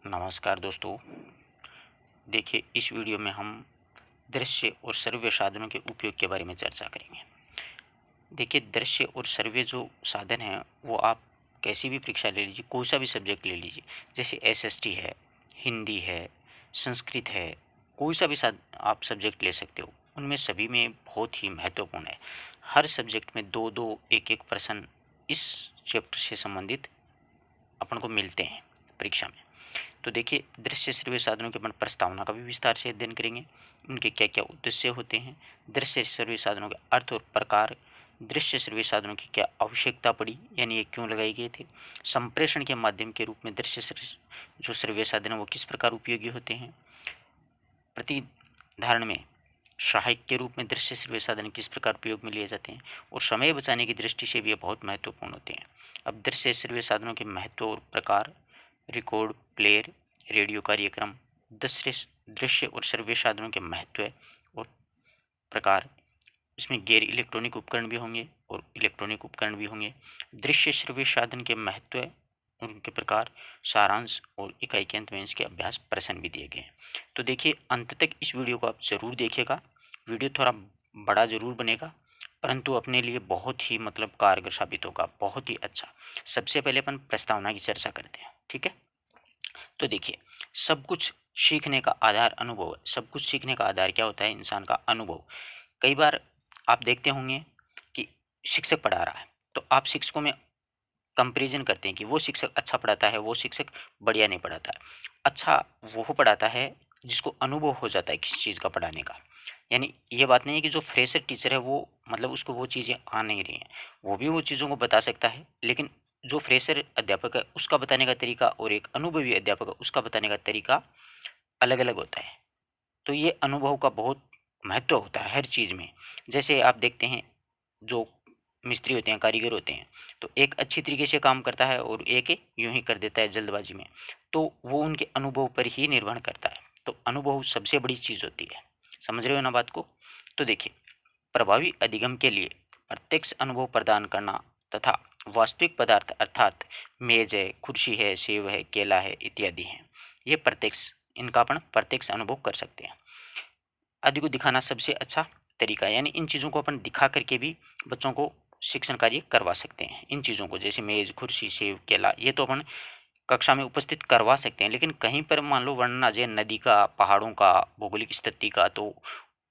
नमस्कार दोस्तों। देखिए, इस वीडियो में हम दृश्य और श्रव्य साधनों के उपयोग के बारे में चर्चा करेंगे। देखिए, दृश्य और श्रव्य जो साधन हैं वो आप कैसी भी परीक्षा ले लीजिए, कोई सा भी सब्जेक्ट ले लीजिए, जैसे एसएसटी है, हिंदी है, संस्कृत है, कोई सा भी आप सब्जेक्ट ले सकते हो। उनमें सभी में बहुत ही महत्वपूर्ण है। हर सब्जेक्ट में दो दो एक एक प्रश्न इस चैप्टर से संबंधित अपन को मिलते हैं परीक्षा में। तो देखिए, दृश्य श्रव्य साधनों के अपन प्रस्तावना का भी विस्तार से अध्ययन करेंगे। उनके क्या क्या उद्देश्य होते हैं, दृश्य श्रव्य साधनों के अर्थ और प्रकार, दृश्य श्रव्य साधनों की क्या आवश्यकता पड़ी, यानी ये क्यों लगाए गए थे, संप्रेषण के माध्यम के रूप में जो श्रव्य साधन है वो किस प्रकार उपयोगी होते हैं, प्रतिधारण में सहायक के रूप में दृश्य श्रव्य साधन किस प्रकार उपयोग में लिए जाते हैं, और समय बचाने की दृष्टि से भी ये बहुत महत्वपूर्ण होते हैं। अब दृश्य श्रव्य साधनों के महत्व और प्रकार, रिकॉर्ड प्लेयर, रेडियो कार्यक्रम, दृश्य दृश्य और श्रव्य साधनों के महत्व और प्रकार। इसमें गैर इलेक्ट्रॉनिक उपकरण भी होंगे और इलेक्ट्रॉनिक उपकरण भी होंगे। दृश्य श्रव्य साधन के महत्व, उनके प्रकार, सारांश और इकाई के अंत में इसके अभ्यास प्रश्न भी दिए गए हैं। तो देखिए, अंत तक इस वीडियो को आप जरूर देखिएगा। वीडियो थोड़ा बड़ा जरूर बनेगा, परंतु अपने लिए बहुत ही कारगर साबित होगा, बहुत ही अच्छा। सबसे पहले अपन प्रस्तावना की चर्चा करते हैं, ठीक है। तो देखिए, सब कुछ सीखने का आधार अनुभव है। सब कुछ सीखने का आधार क्या होता है? इंसान का अनुभव। कई बार आप देखते होंगे कि शिक्षक पढ़ा रहा है, तो आप शिक्षकों में कंपैरिजन करते हैं कि वो शिक्षक अच्छा पढ़ाता है, वो शिक्षक बढ़िया नहीं पढ़ाता है। अच्छा वो पढ़ाता है जिसको अनुभव हो जाता है किसी चीज़ का पढ़ाने का। यानी ये बात नहीं है कि जो फ्रेशर टीचर है वो उसको वो चीज़ें आ नहीं रही हैं, वो भी वो चीज़ों को बता सकता है, लेकिन जो फ्रेशर अध्यापक है उसका बताने का तरीका और एक अनुभवी अध्यापक है उसका बताने का तरीका अलग अलग होता है। तो ये अनुभव का बहुत महत्व होता है हर चीज़ में। जैसे आप देखते हैं, जो मिस्त्री होते हैं, कारीगर होते हैं, तो एक अच्छी तरीके से काम करता है और एक यूं ही कर देता है जल्दबाजी में। तो वो उनके अनुभव पर ही निर्भर करता है। तो अनुभव सबसे बड़ी चीज़ होती है। समझ रहे हो ना बात को? तो देखिए, प्रभावी अधिगम के लिए प्रत्यक्ष अनुभव प्रदान करना तथा वास्तविक पदार्थ अर्थात मेज है, कुर्सी है, सेब है, केला है इत्यादि हैं, ये प्रत्यक्ष, इनका अपन प्रत्यक्ष अनुभव कर सकते हैं। आदि को दिखाना सबसे अच्छा तरीका है, यानी इन चीज़ों को अपन दिखा करके भी बच्चों को शिक्षण कार्य करवा सकते हैं। इन चीज़ों को जैसे मेज, कुर्सी, सेब, केला, ये तो अपन कक्षा में उपस्थित करवा सकते हैं। लेकिन कहीं पर मान लो वर्णन आ जाए नदी का, पहाड़ों का, भौगोलिक स्थिति का, तो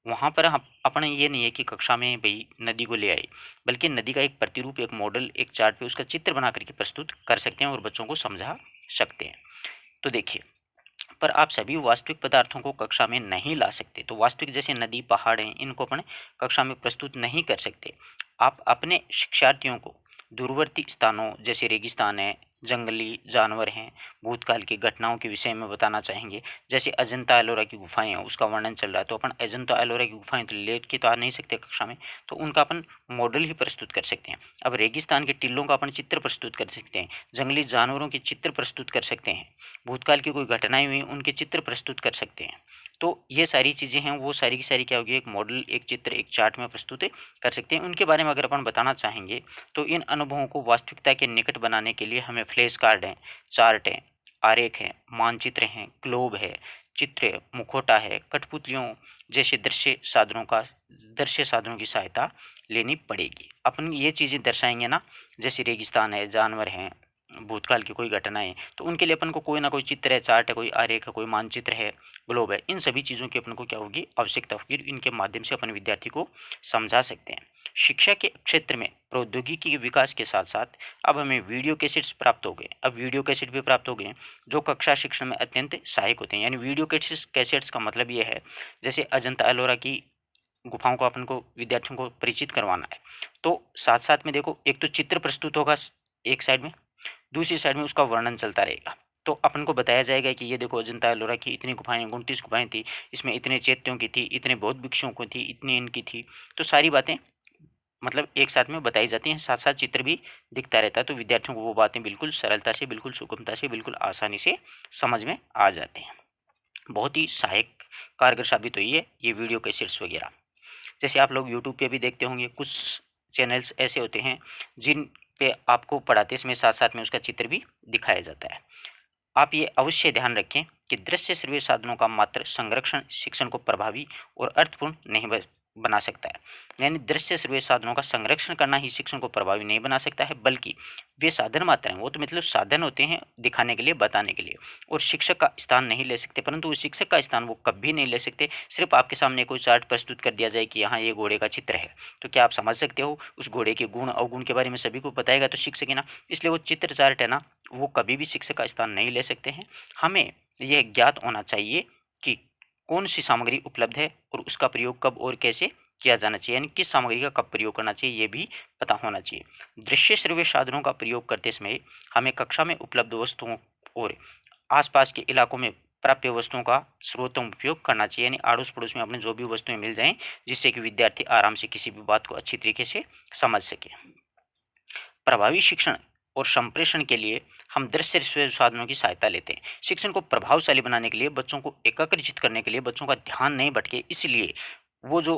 वहाँ पर हम अपन ये नहीं है कि कक्षा में भाई नदी को ले आए, बल्कि नदी का एक प्रतिरूप, एक मॉडल, एक चार्ट पे उसका चित्र बना करके प्रस्तुत कर सकते हैं और बच्चों को समझा सकते हैं। तो देखिए, पर आप सभी वास्तविक पदार्थों को कक्षा में नहीं ला सकते। तो वास्तविक जैसे नदी, पहाड़ हैं, इनको अपन कक्षा में प्रस्तुत नहीं कर सकते। आप अपने शिक्षार्थियों को दूरवर्ती स्थानों जैसे रेगिस्तान है, जंगली जानवर हैं, भूतकाल की घटनाओं के विषय में बताना चाहेंगे। जैसे अजंता एलोरा की गुफाएं हैं, उसका वर्णन चल रहा है, तो अपन अजंता एलोरा की गुफाएं तो ले के तो आ नहीं सकते कक्षा में, तो उनका अपन मॉडल ही प्रस्तुत कर सकते हैं। अब रेगिस्तान के टिल्लों का अपन चित्र प्रस्तुत कर सकते हैं, जंगली जानवरों के चित्र प्रस्तुत कर सकते हैं, भूतकाल की कोई घटनाएं हुई उनके चित्र प्रस्तुत कर सकते हैं। तो ये सारी चीज़ें हैं, वो सारी की सारी क्या होगी, एक मॉडल, एक चित्र, एक चार्ट में प्रस्तुत कर सकते हैं। उनके बारे में अगर अपन बताना चाहेंगे तो इन अनुभवों को वास्तविकता के निकट बनाने के लिए हमें फ्लैश कार्ड हैं, चार्ट हैं, आरेख हैं, मानचित्र हैं, ग्लोब है, चित्र है, मुखौटा है, कठपुतलियों जैसे दृश्य साधनों की सहायता लेनी पड़ेगी। अपन ये चीज़ें दर्शाएंगे ना, जैसे रेगिस्तान है, जानवर हैं, भूतकाल की कोई घटनाएं, तो उनके लिए अपन को कोई ना कोई चित्र है, चार्ट है, कोई आरेख है, कोई मानचित्र है, ग्लोब है, इन सभी चीज़ों की अपन को क्या होगी, आवश्यकता होगी। इनके माध्यम से अपन विद्यार्थी को समझा सकते हैं। शिक्षा के क्षेत्र में प्रौद्योगिकी के विकास के साथ साथ अब हमें वीडियो कैसेट्स प्राप्त हो गए। अब वीडियो कैसेट भी प्राप्त हो गए हैं जो कक्षा शिक्षण में अत्यंत सहायक होते हैं। यानी वीडियो कैसेट्स का मतलब ये है, जैसे अजंता एलोरा की गुफाओं को अपन को विद्यार्थियों को परिचित करवाना है, तो साथ साथ में देखो, एक तो चित्र प्रस्तुत होगा एक साइड में, दूसरी साइड में उसका वर्णन चलता रहेगा। तो अपन को बताया जाएगा कि ये देखो, अजंता एलोरा की इतनी गुफाएं, 29 गुफाएं थी, इसमें इतने चैत्यों की थी, इतने बौद्ध भिक्षुओं को थी, इतनी इनकी थी। तो सारी बातें एक साथ में बताई जाती हैं, साथ साथ चित्र भी दिखता रहता है, तो विद्यार्थियों को वो बातें बिल्कुल सरलता से, बिल्कुल सुगमता से, बिल्कुल आसानी से समझ में आ जाती हैं। बहुत ही सहायक कारगर साबित हुई है ये वीडियो कैसेट्स वगैरह। जैसे आप लोग यूट्यूब पे भी देखते होंगे, कुछ चैनल्स ऐसे होते हैं जिन पे आपको पढ़ाते समय साथ साथ में उसका चित्र भी दिखाया जाता है। आप ये अवश्य ध्यान रखें कि दृश्य श्रव्य साधनों का मात्र संरक्षण शिक्षण को प्रभावी और अर्थपूर्ण नहीं बना सकता है। यानी दृश्य श्रव्य साधनों का संरक्षण करना ही शिक्षण को प्रभावी नहीं बना सकता है, बल्कि वे साधन मात्र हैं। वो तो मतलब साधन होते हैं दिखाने के लिए, बताने के लिए, और शिक्षक का स्थान नहीं ले सकते। परंतु वो शिक्षक का स्थान वो कभी नहीं ले सकते। सिर्फ आपके सामने कोई चार्ट प्रस्तुत कर दिया जाए कि यहाँ ये घोड़े का चित्र है, तो क्या आप समझ सकते हो उस घोड़े के गुण अवगुण के बारे में? सभी को बताएगा तो शिक्षक ही ना। इसलिए वो चित्र चार्ट है ना, वो कभी भी शिक्षक का स्थान नहीं ले सकते हैं। हमें यह ज्ञात होना चाहिए कि कौन सी सामग्री उपलब्ध है और उसका प्रयोग कब और कैसे किया जाना चाहिए, यानी किस सामग्री का कब प्रयोग करना चाहिए, ये भी पता होना चाहिए। दृश्य श्रव्य साधनों का प्रयोग करते समय हमें कक्षा में उपलब्ध वस्तुओं और आसपास के इलाकों में प्राप्य वस्तुओं का सर्वोत्तम उपयोग करना चाहिए। यानी आड़ोस पड़ोस में अपने जो भी वस्तुएं मिल जाएं, जिससे कि विद्यार्थी आराम से किसी भी बात को अच्छी तरीके से समझ सके। प्रभावी शिक्षण और संप्रेषण के लिए हम दृश्य श्रव्य साधनों की सहायता लेते हैं। शिक्षण को प्रभावशाली बनाने के लिए, बच्चों को एकाग्रचित करने के लिए, बच्चों का ध्यान नहीं भटके, इसलिए वो जो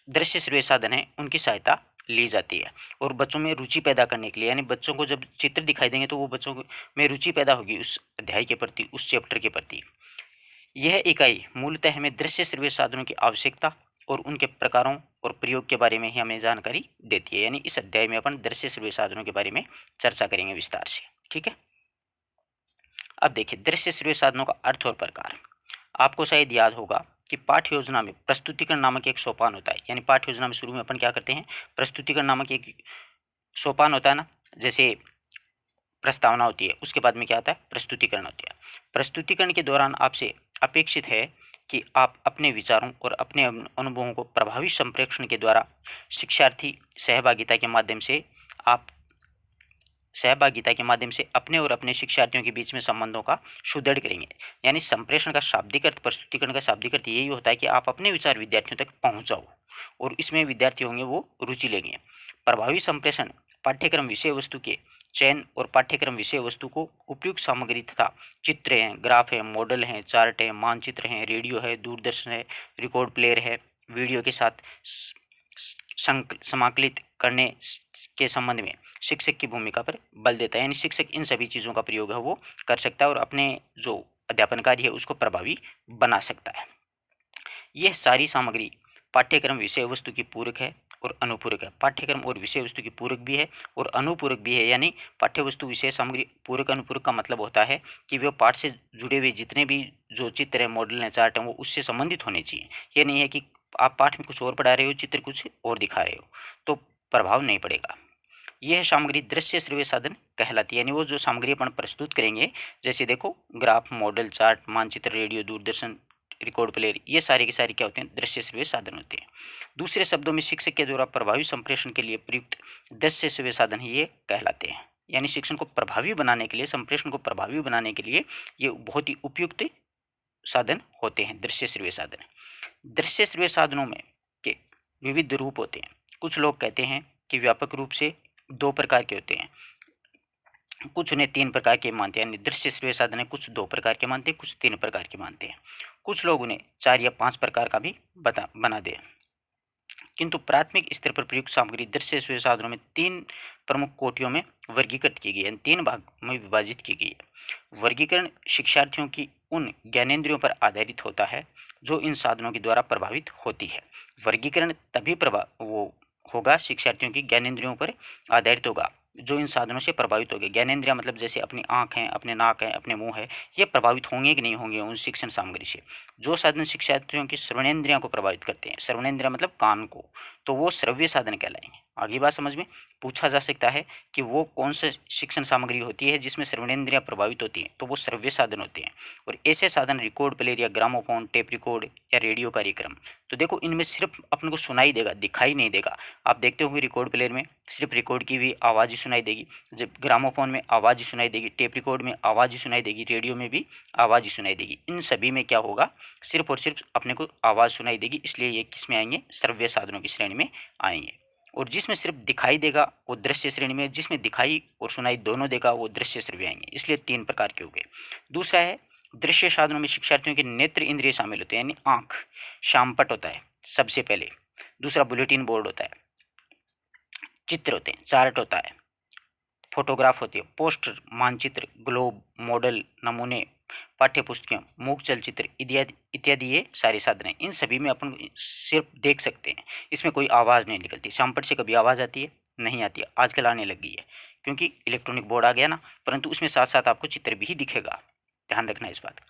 दृश्य श्रव्य साधन है उनकी सहायता ली जाती है। और बच्चों में रुचि पैदा करने के लिए, यानी बच्चों को जब चित्र दिखाई देंगे तो वो बच्चों में रुचि पैदा होगी उस अध्याय के प्रति, उस चैप्टर के प्रति। यह इकाई मूलतः हमें दृश्य श्रव्य साधनों की आवश्यकता और उनके प्रकारों और प्रयोग के बारे में ही हमें जानकारी देती है। यानी इस अध्याय में अपन दृश्य श्रव्य साधनों के बारे में चर्चा करेंगे विस्तार से। ठीक है, अब देखिए दृश्य श्रव्य साधनों का अर्थ और प्रकार। आपको शायद याद होगा कि पाठ्य योजना में प्रस्तुतिकरण नामक एक सोपान होता है। यानी पाठ्य योजना में शुरू में अपन क्या करते हैं, प्रस्तुतिकरण नामक एक सोपान होता है ना। जैसे प्रस्तावना होती है, उसके बाद में क्या आता है, प्रस्तुतिकरण होती है। प्रस्तुतिकरण के दौरान आपसे अपेक्षित है कि आप अपने विचारों और अपने अनुभवों को प्रभावी संप्रेषण के द्वारा शिक्षार्थी सहभागिता के माध्यम से अपने और अपने शिक्षार्थियों के बीच में संबंधों का सुदृढ़ करेंगे। यानी संप्रेषण का शाब्दिक अर्थ, प्रस्तुतिकरण का शाब्दिक अर्थ यही होता है कि आप अपने विचार विद्यार्थियों तक पहुंचाओ और इसमें विद्यार्थी होंगे वो रुचि लेंगे। प्रभावी संप्रेषण पाठ्यक्रम विषय वस्तु के चयन और पाठ्यक्रम विषय वस्तु को उपयुक्त सामग्री तथा चित्र हैं, ग्राफ हैं, मॉडल हैं, चार्ट हैं, मानचित्र हैं, रेडियो है, दूरदर्शन है, रिकॉर्ड प्लेयर है, वीडियो के साथ समाकलित करने के संबंध में शिक्षक की भूमिका पर बल देता है। यानी शिक्षक इन सभी चीज़ों का प्रयोग है वो कर सकता है और अपने जो अध्यापन कार्य है उसको प्रभावी बना सकता है। यह सारी सामग्री पाठ्यक्रम विषय वस्तु की पूरक है और अनुपूरक है। पाठ्यक्रम और विषय वस्तु की पूरक भी है और अनुपूरक भी है। यानी पाठ्य वस्तु विषय सामग्री पूरक अनुपूरक का मतलब होता है कि वे पाठ से जुड़े हुए जितने भी जो चित्र है, मॉडल है, चार्ट है, वो उससे संबंधित होने चाहिए। ये नहीं है कि आप पाठ में कुछ और पढ़ा रहे हो, चित्र कुछ और दिखा रहे हो, तो प्रभाव नहीं पड़ेगा। यह सामग्री दृश्य श्रव्य साधन कहलाती है। यानी वो जो सामग्री अपन प्रस्तुत करेंगे, जैसे देखो ग्राफ, मॉडल, चार्ट, मानचित्र, रेडियो, दूरदर्शन, रिकॉर्ड प्लेयर, ये सारे के सारे क्या होते हैं, दृश्य श्रव्य साधन होते हैं। दूसरे शब्दों में शिक्षक के द्वारा प्रभावी संप्रेषण के लिए प्रयुक्त दृश्य श्रव्य साधन ही ये कहलाते हैं। यानी शिक्षण को प्रभावी बनाने के लिए, संप्रेषण को प्रभावी बनाने के लिए ये बहुत ही उपयुक्त साधन होते हैं, दृश्य श्रव्य साधन। दृश्य श्रव्य साधनों में के विविध रूप होते हैं। कुछ लोग कहते हैं कि व्यापक रूप से 2 प्रकार के होते हैं, कुछ उन्हें 3 प्रकार के मानते हैं। यानी दृश्य श्रव्य साधन है, कुछ 2 प्रकार के मानते हैं, कुछ 3 प्रकार के मानते हैं, कुछ लोग उन्हें 4 या 5 प्रकार का भी बना दे। किंतु प्राथमिक स्तर पर प्रयुक्त सामग्री दृश्य श्रव्य साधनों में 3 प्रमुख कोटियों में वर्गीकृत की गई है, 3 भाग में विभाजित की गई है। वर्गीकरण शिक्षार्थियों की उन ज्ञानेंद्रियों पर आधारित होता है जो इन साधनों के द्वारा प्रभावित होती है। वर्गीकरण तभी वो होगा, शिक्षार्थियों की ज्ञानेंद्रियों पर आधारित होगा जो इन साधनों से प्रभावित होंगे। ज्ञानेंद्रिया मतलब जैसे अपनी आँख है, अपने नाक है, अपने मुंह है, ये प्रभावित होंगे कि नहीं होंगे उन शिक्षण सामग्री से। जो साधन शिक्षार्थियों की श्रवणेंद्रिया को प्रभावित करते हैं, श्रवणेंद्रिया मतलब कान को, तो वो श्रव्य साधन कहलाएंगे। आगे बात समझ में पूछा जा सकता है कि वो कौन सा शिक्षण सामग्री होती है जिसमें श्रवणेंद्रियां प्रभावित होती हैं, तो वो श्रव्य साधन होते हैं। और ऐसे साधन रिकॉर्ड प्लेयर या ग्रामोफोन, टेप रिकॉर्ड या रेडियो कार्यक्रम, तो देखो इनमें सिर्फ अपन को सुनाई देगा, दिखाई नहीं देगा। आप देखते होंगे रिकॉर्ड प्लेयर में सिर्फ रिकॉर्ड की भी आवाज़ ही सुनाई देगी, जब ग्रामोफोन में आवाज़ ही सुनाई देगी, टेप रिकॉर्ड में आवाज़ ही सुनाई देगी, रेडियो में भी आवाज़ ही सुनाई देगी। इन सभी में क्या होगा, सिर्फ और सिर्फ अपने को आवाज़ सुनाई देगी, इसलिए ये किस में आएंगे, श्रव्य साधनों की श्रेणी में आएंगे। और जिसमें सिर्फ दिखाई देगा वो दृश्य श्रेणी में, जिसमें दिखाई और सुनाई दोनों देगा वो दृश्य श्रव्य आएंगे। इसलिए 3 प्रकार के हो गए। दूसरा है दृश्य साधनों में शिक्षार्थियों के नेत्र इंद्रिय शामिल होते हैं। यानी आँख, शामपट होता है सबसे पहले, दूसरा बुलेटिन बोर्ड होता है, चित्र होते हैं, चार्ट होता है, फोटोग्राफ होती है, पोस्टर, मानचित्र, ग्लोब, मॉडल, नमूने, पाठ्य पुस्तकें, मूक चलचित्र इत्यादि इत्यादि ये सारे साधन हैं। इन सभी में अपन सिर्फ देख सकते हैं, इसमें कोई आवाज़ नहीं निकलती। श्यामपट्ट से कभी आवाज़ आती है? नहीं आती है, आजकल आने लग गई है क्योंकि इलेक्ट्रॉनिक बोर्ड आ गया ना, परंतु उसमें साथ साथ आपको चित्र भी दिखेगा, ध्यान रखना इस बात का।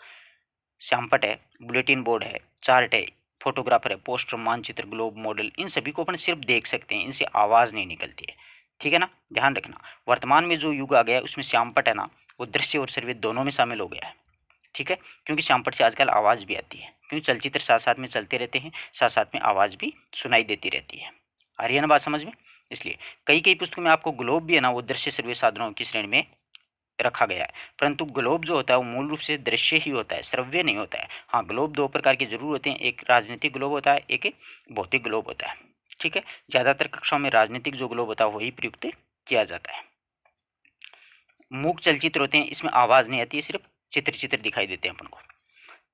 श्यामपट्ट है, बुलेटिन बोर्ड है, चार्ट है, फोटोग्राफर है, पोस्टर, मानचित्र, ग्लोब, मॉडल, इन सभी को अपन सिर्फ देख सकते हैं, इनसे आवाज़ नहीं निकलती है, ठीक है ना, ध्यान रखना। वर्तमान में जो युग आ गया है उसमें श्यामपट्ट है ना, वो दृश्य और श्रव्य दोनों में शामिल हो गया है, ठीक है, क्योंकि श्यामपट्ट से आजकल आवाज़ भी आती है, क्योंकि चलचित्र साथ साथ में चलते रहते हैं, साथ साथ में आवाज़ भी सुनाई देती रहती है। आ रही है ना बात समझ में? इसलिए कई कई पुस्तकों में आपको ग्लोब भी है ना, वो दृश्य श्रव्य साधनों की श्रेणी में रखा गया है, परंतु ग्लोब जो होता है वो मूल रूप से दृश्य ही होता है, श्रव्य नहीं होता है। हाँ, ग्लोब दो प्रकार के जरूर होते हैं, एक राजनीतिक ग्लोब होता है, एक भौतिक ग्लोब होता है, ठीक है। ज़्यादातर कक्षाओं में राजनीतिक जो ग्लोब होता है वही प्रयुक्त किया जाता है। मूक चलचित्र होते हैं, इसमें आवाज़ नहीं आती है, सिर्फ चित्र चित्र दिखाई देते हैं अपन को।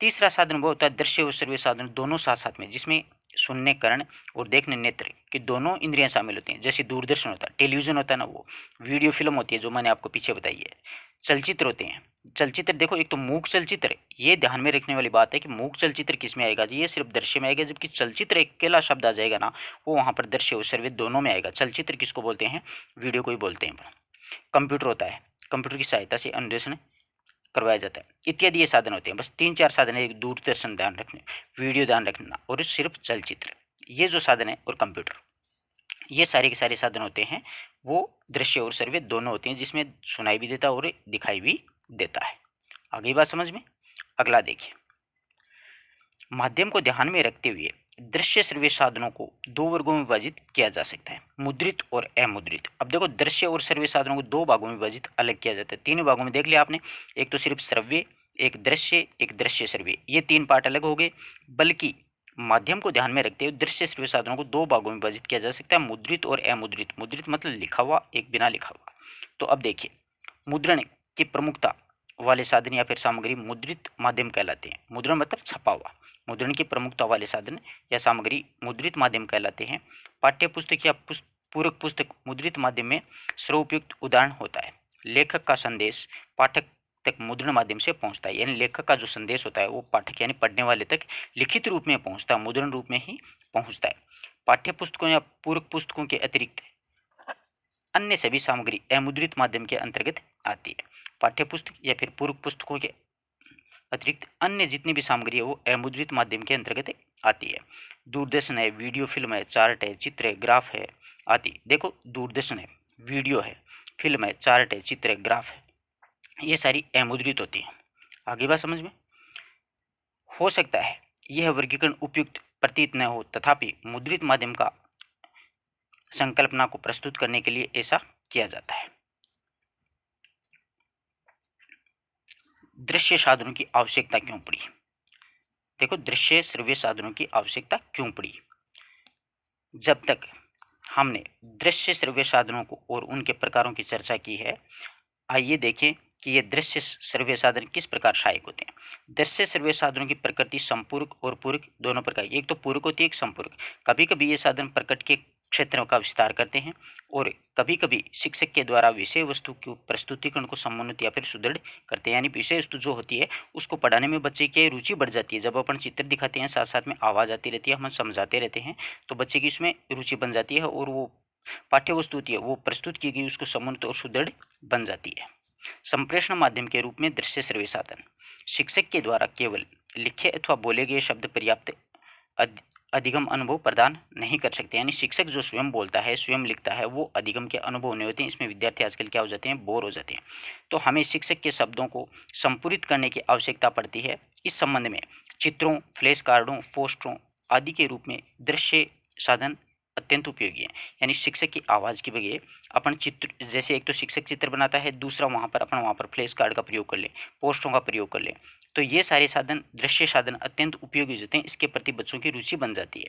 तीसरा साधन वो होता है दृश्य और श्रव्य साधन दोनों साथ साथ में, जिसमें सुनने कर्ण और देखने नेत्र की दोनों इंद्रियां शामिल होती हैं। जैसे दूरदर्शन होता है, टेलीविजन होता है ना, वो वीडियो फिल्म होती है जो मैंने आपको पीछे बताई है, चलचित्र होते हैं। चलचित्र देखो, एक तो मूक चलचित्र, ये ध्यान में रखने वाली बात है कि मूक चलचित्र किस में आएगा, ये सिर्फ दृश्य में आएगा, जबकि चलचित्र एक अकेला शब्द आ जाएगा ना, वो वहाँ पर दृश्य और श्रव्य दोनों में आएगा। चलचित्र किसको बोलते हैं? वीडियो को ही बोलते हैं। कंप्यूटर होता है, कंप्यूटर की सहायता से अन्वेषण करवाया जाता है, इत्यादि ये साधन होते हैं। बस 3-4 साधन है, एक दूरदर्शन ध्यान रखने, वीडियो ध्यान रखना, और सिर्फ चलचित्र, ये जो साधन है, और कंप्यूटर, ये सारे के सारे साधन होते हैं वो दृश्य और श्रव्य दोनों होते हैं, जिसमें सुनाई भी देता है और दिखाई भी देता है। आगे बात समझ में? अगला देखिए, माध्यम को ध्यान में रखते हुए दृश्य श्रव्य साधनों को दो वर्गों में विभाजित किया जा सकता है, मुद्रित और अमुद्रित। अब देखो, दृश्य और श्रव्य साधनों को दो भागों में विभाजित अलग किया जाता है, तीन भागों में देख लिया आपने, एक तो सिर्फ श्रव्य, एक दृश्य श्रव्य, ये तीन पार्ट अलग हो गए। बल्कि माध्यम को ध्यान में रखते हुए दृश्य श्रव्य साधनों को दो भागों में विभाजित किया जा सकता है, मुद्रित और अमुद्रित। मुद्रित मतलब लिखा हुआ, एक बिना लिखा हुआ। तो अब देखिए, मुद्रण की प्रमुखता वाले साधन या फिर सामग्री मुद्रित माध्यम कहलाते हैं। मुद्रण मतलब छपा हुआ। मुद्रण की प्रमुखता वाले साधन या सामग्री मुद्रित माध्यम कहलाते हैं। पाठ्य पुस्तक या पूरक पुस्तक मुद्रित माध्यम में सर्वोपयुक्त उदाहरण होता है। लेखक का संदेश पाठक तक मुद्रण माध्यम से पहुंचता है, यानी लेखक का जो संदेश होता है वो पाठक यानी पढ़ने वाले तक लिखित रूप में पहुंचता है, मुद्रण रूप में ही पहुंचता है। पाठ्य पुस्तकों या पूरक पुस्तकों के अतिरिक्त अन्य सभी सामग्री अमुद्रित माध्यम के अंतर्गत आती है। पाठ्य पुस्तक या फिर पूरक पुस्तकों के अतिरिक्त अन्य जितनी भी सामग्री है वो अमुद्रित माध्यम के अंतर्गत आती है। दूरदर्शन है, वीडियो फिल्म है, चार्ट है, चित्र है, ग्राफ है आदि। देखो, दूरदर्शन है, वीडियो है, फिल्म है, चार्ट है, चित्र है, ग्राफ है, ये सारी अमुद्रित होती है। आगे बात समझ में? हो सकता है यह वर्गीकरण उपयुक्त प्रतीत न हो, तथापि मुद्रित माध्यम का संकल्पना को प्रस्तुत करने के लिए ऐसा किया जाता है। दृश्य साधनों की आवश्यकता क्यों पड़ी? देखो, दृश्य श्रव्य साधनों की आवश्यकता क्यों पड़ी? जब तक हमने दृश्य श्रव्य साधनों को और उनके प्रकारों की चर्चा की है, आइए देखें कि ये दृश्य श्रव्य साधन किस प्रकार सहायक होते हैं। दृश्य श्रव्य साधनों की प्रकृति संपूरक और पूरक दोनों प्रकार, एक तो पूरक होती है, एक संपूरक। कभी कभी ये साधन प्रकट के क्षेत्रों का विस्तार करते हैं और कभी कभी शिक्षक के द्वारा विषय वस्तु के प्रस्तुतिकरण को समुन्नत या फिर सुदृढ़ करते हैं, यानी विषय वस्तु जो होती है उसको पढ़ाने में बच्चे की रुचि बढ़ जाती है। जब अपन चित्र दिखाते हैं, साथ साथ में आवाज़ आती रहती है, हम समझाते रहते हैं, तो बच्चे की इसमें रुचि बन जाती है और वो पाठ्य वस्तु होती है वो प्रस्तुत की गई उसको समुन्नत और सुदृढ़ बन जाती है। संप्रेषण माध्यम के रूप में दृश्य श्रव्य साधन शिक्षक के द्वारा केवल लिखे अथवा बोले गए शब्द पर्याप्त अधिगम अनुभव प्रदान नहीं कर सकते, यानी शिक्षक जो स्वयं बोलता है, स्वयं लिखता है, वो अधिगम के अनुभव नहीं होते हैं। इसमें विद्यार्थी आजकल क्या हो जाते हैं, बोर हो जाते हैं। तो हमें शिक्षक के शब्दों को संपूरित करने की आवश्यकता पड़ती है। इस संबंध में चित्रों, फ्लैश कार्डों, पोस्टरों आदि के रूप में दृश्य साधन अत्यंत उपयोगी है। यानी शिक्षक की आवाज़ की बजाय अपन चित्र, जैसे एक तो शिक्षक चित्र बनाता है, दूसरा वहाँ पर फ्लैश कार्ड का प्रयोग कर ले, पोस्टरों का प्रयोग कर ले, तो ये सारे साधन दृश्य साधन अत्यंत उपयोगी हो जाते हैं। इसके प्रति बच्चों की रुचि बन जाती है।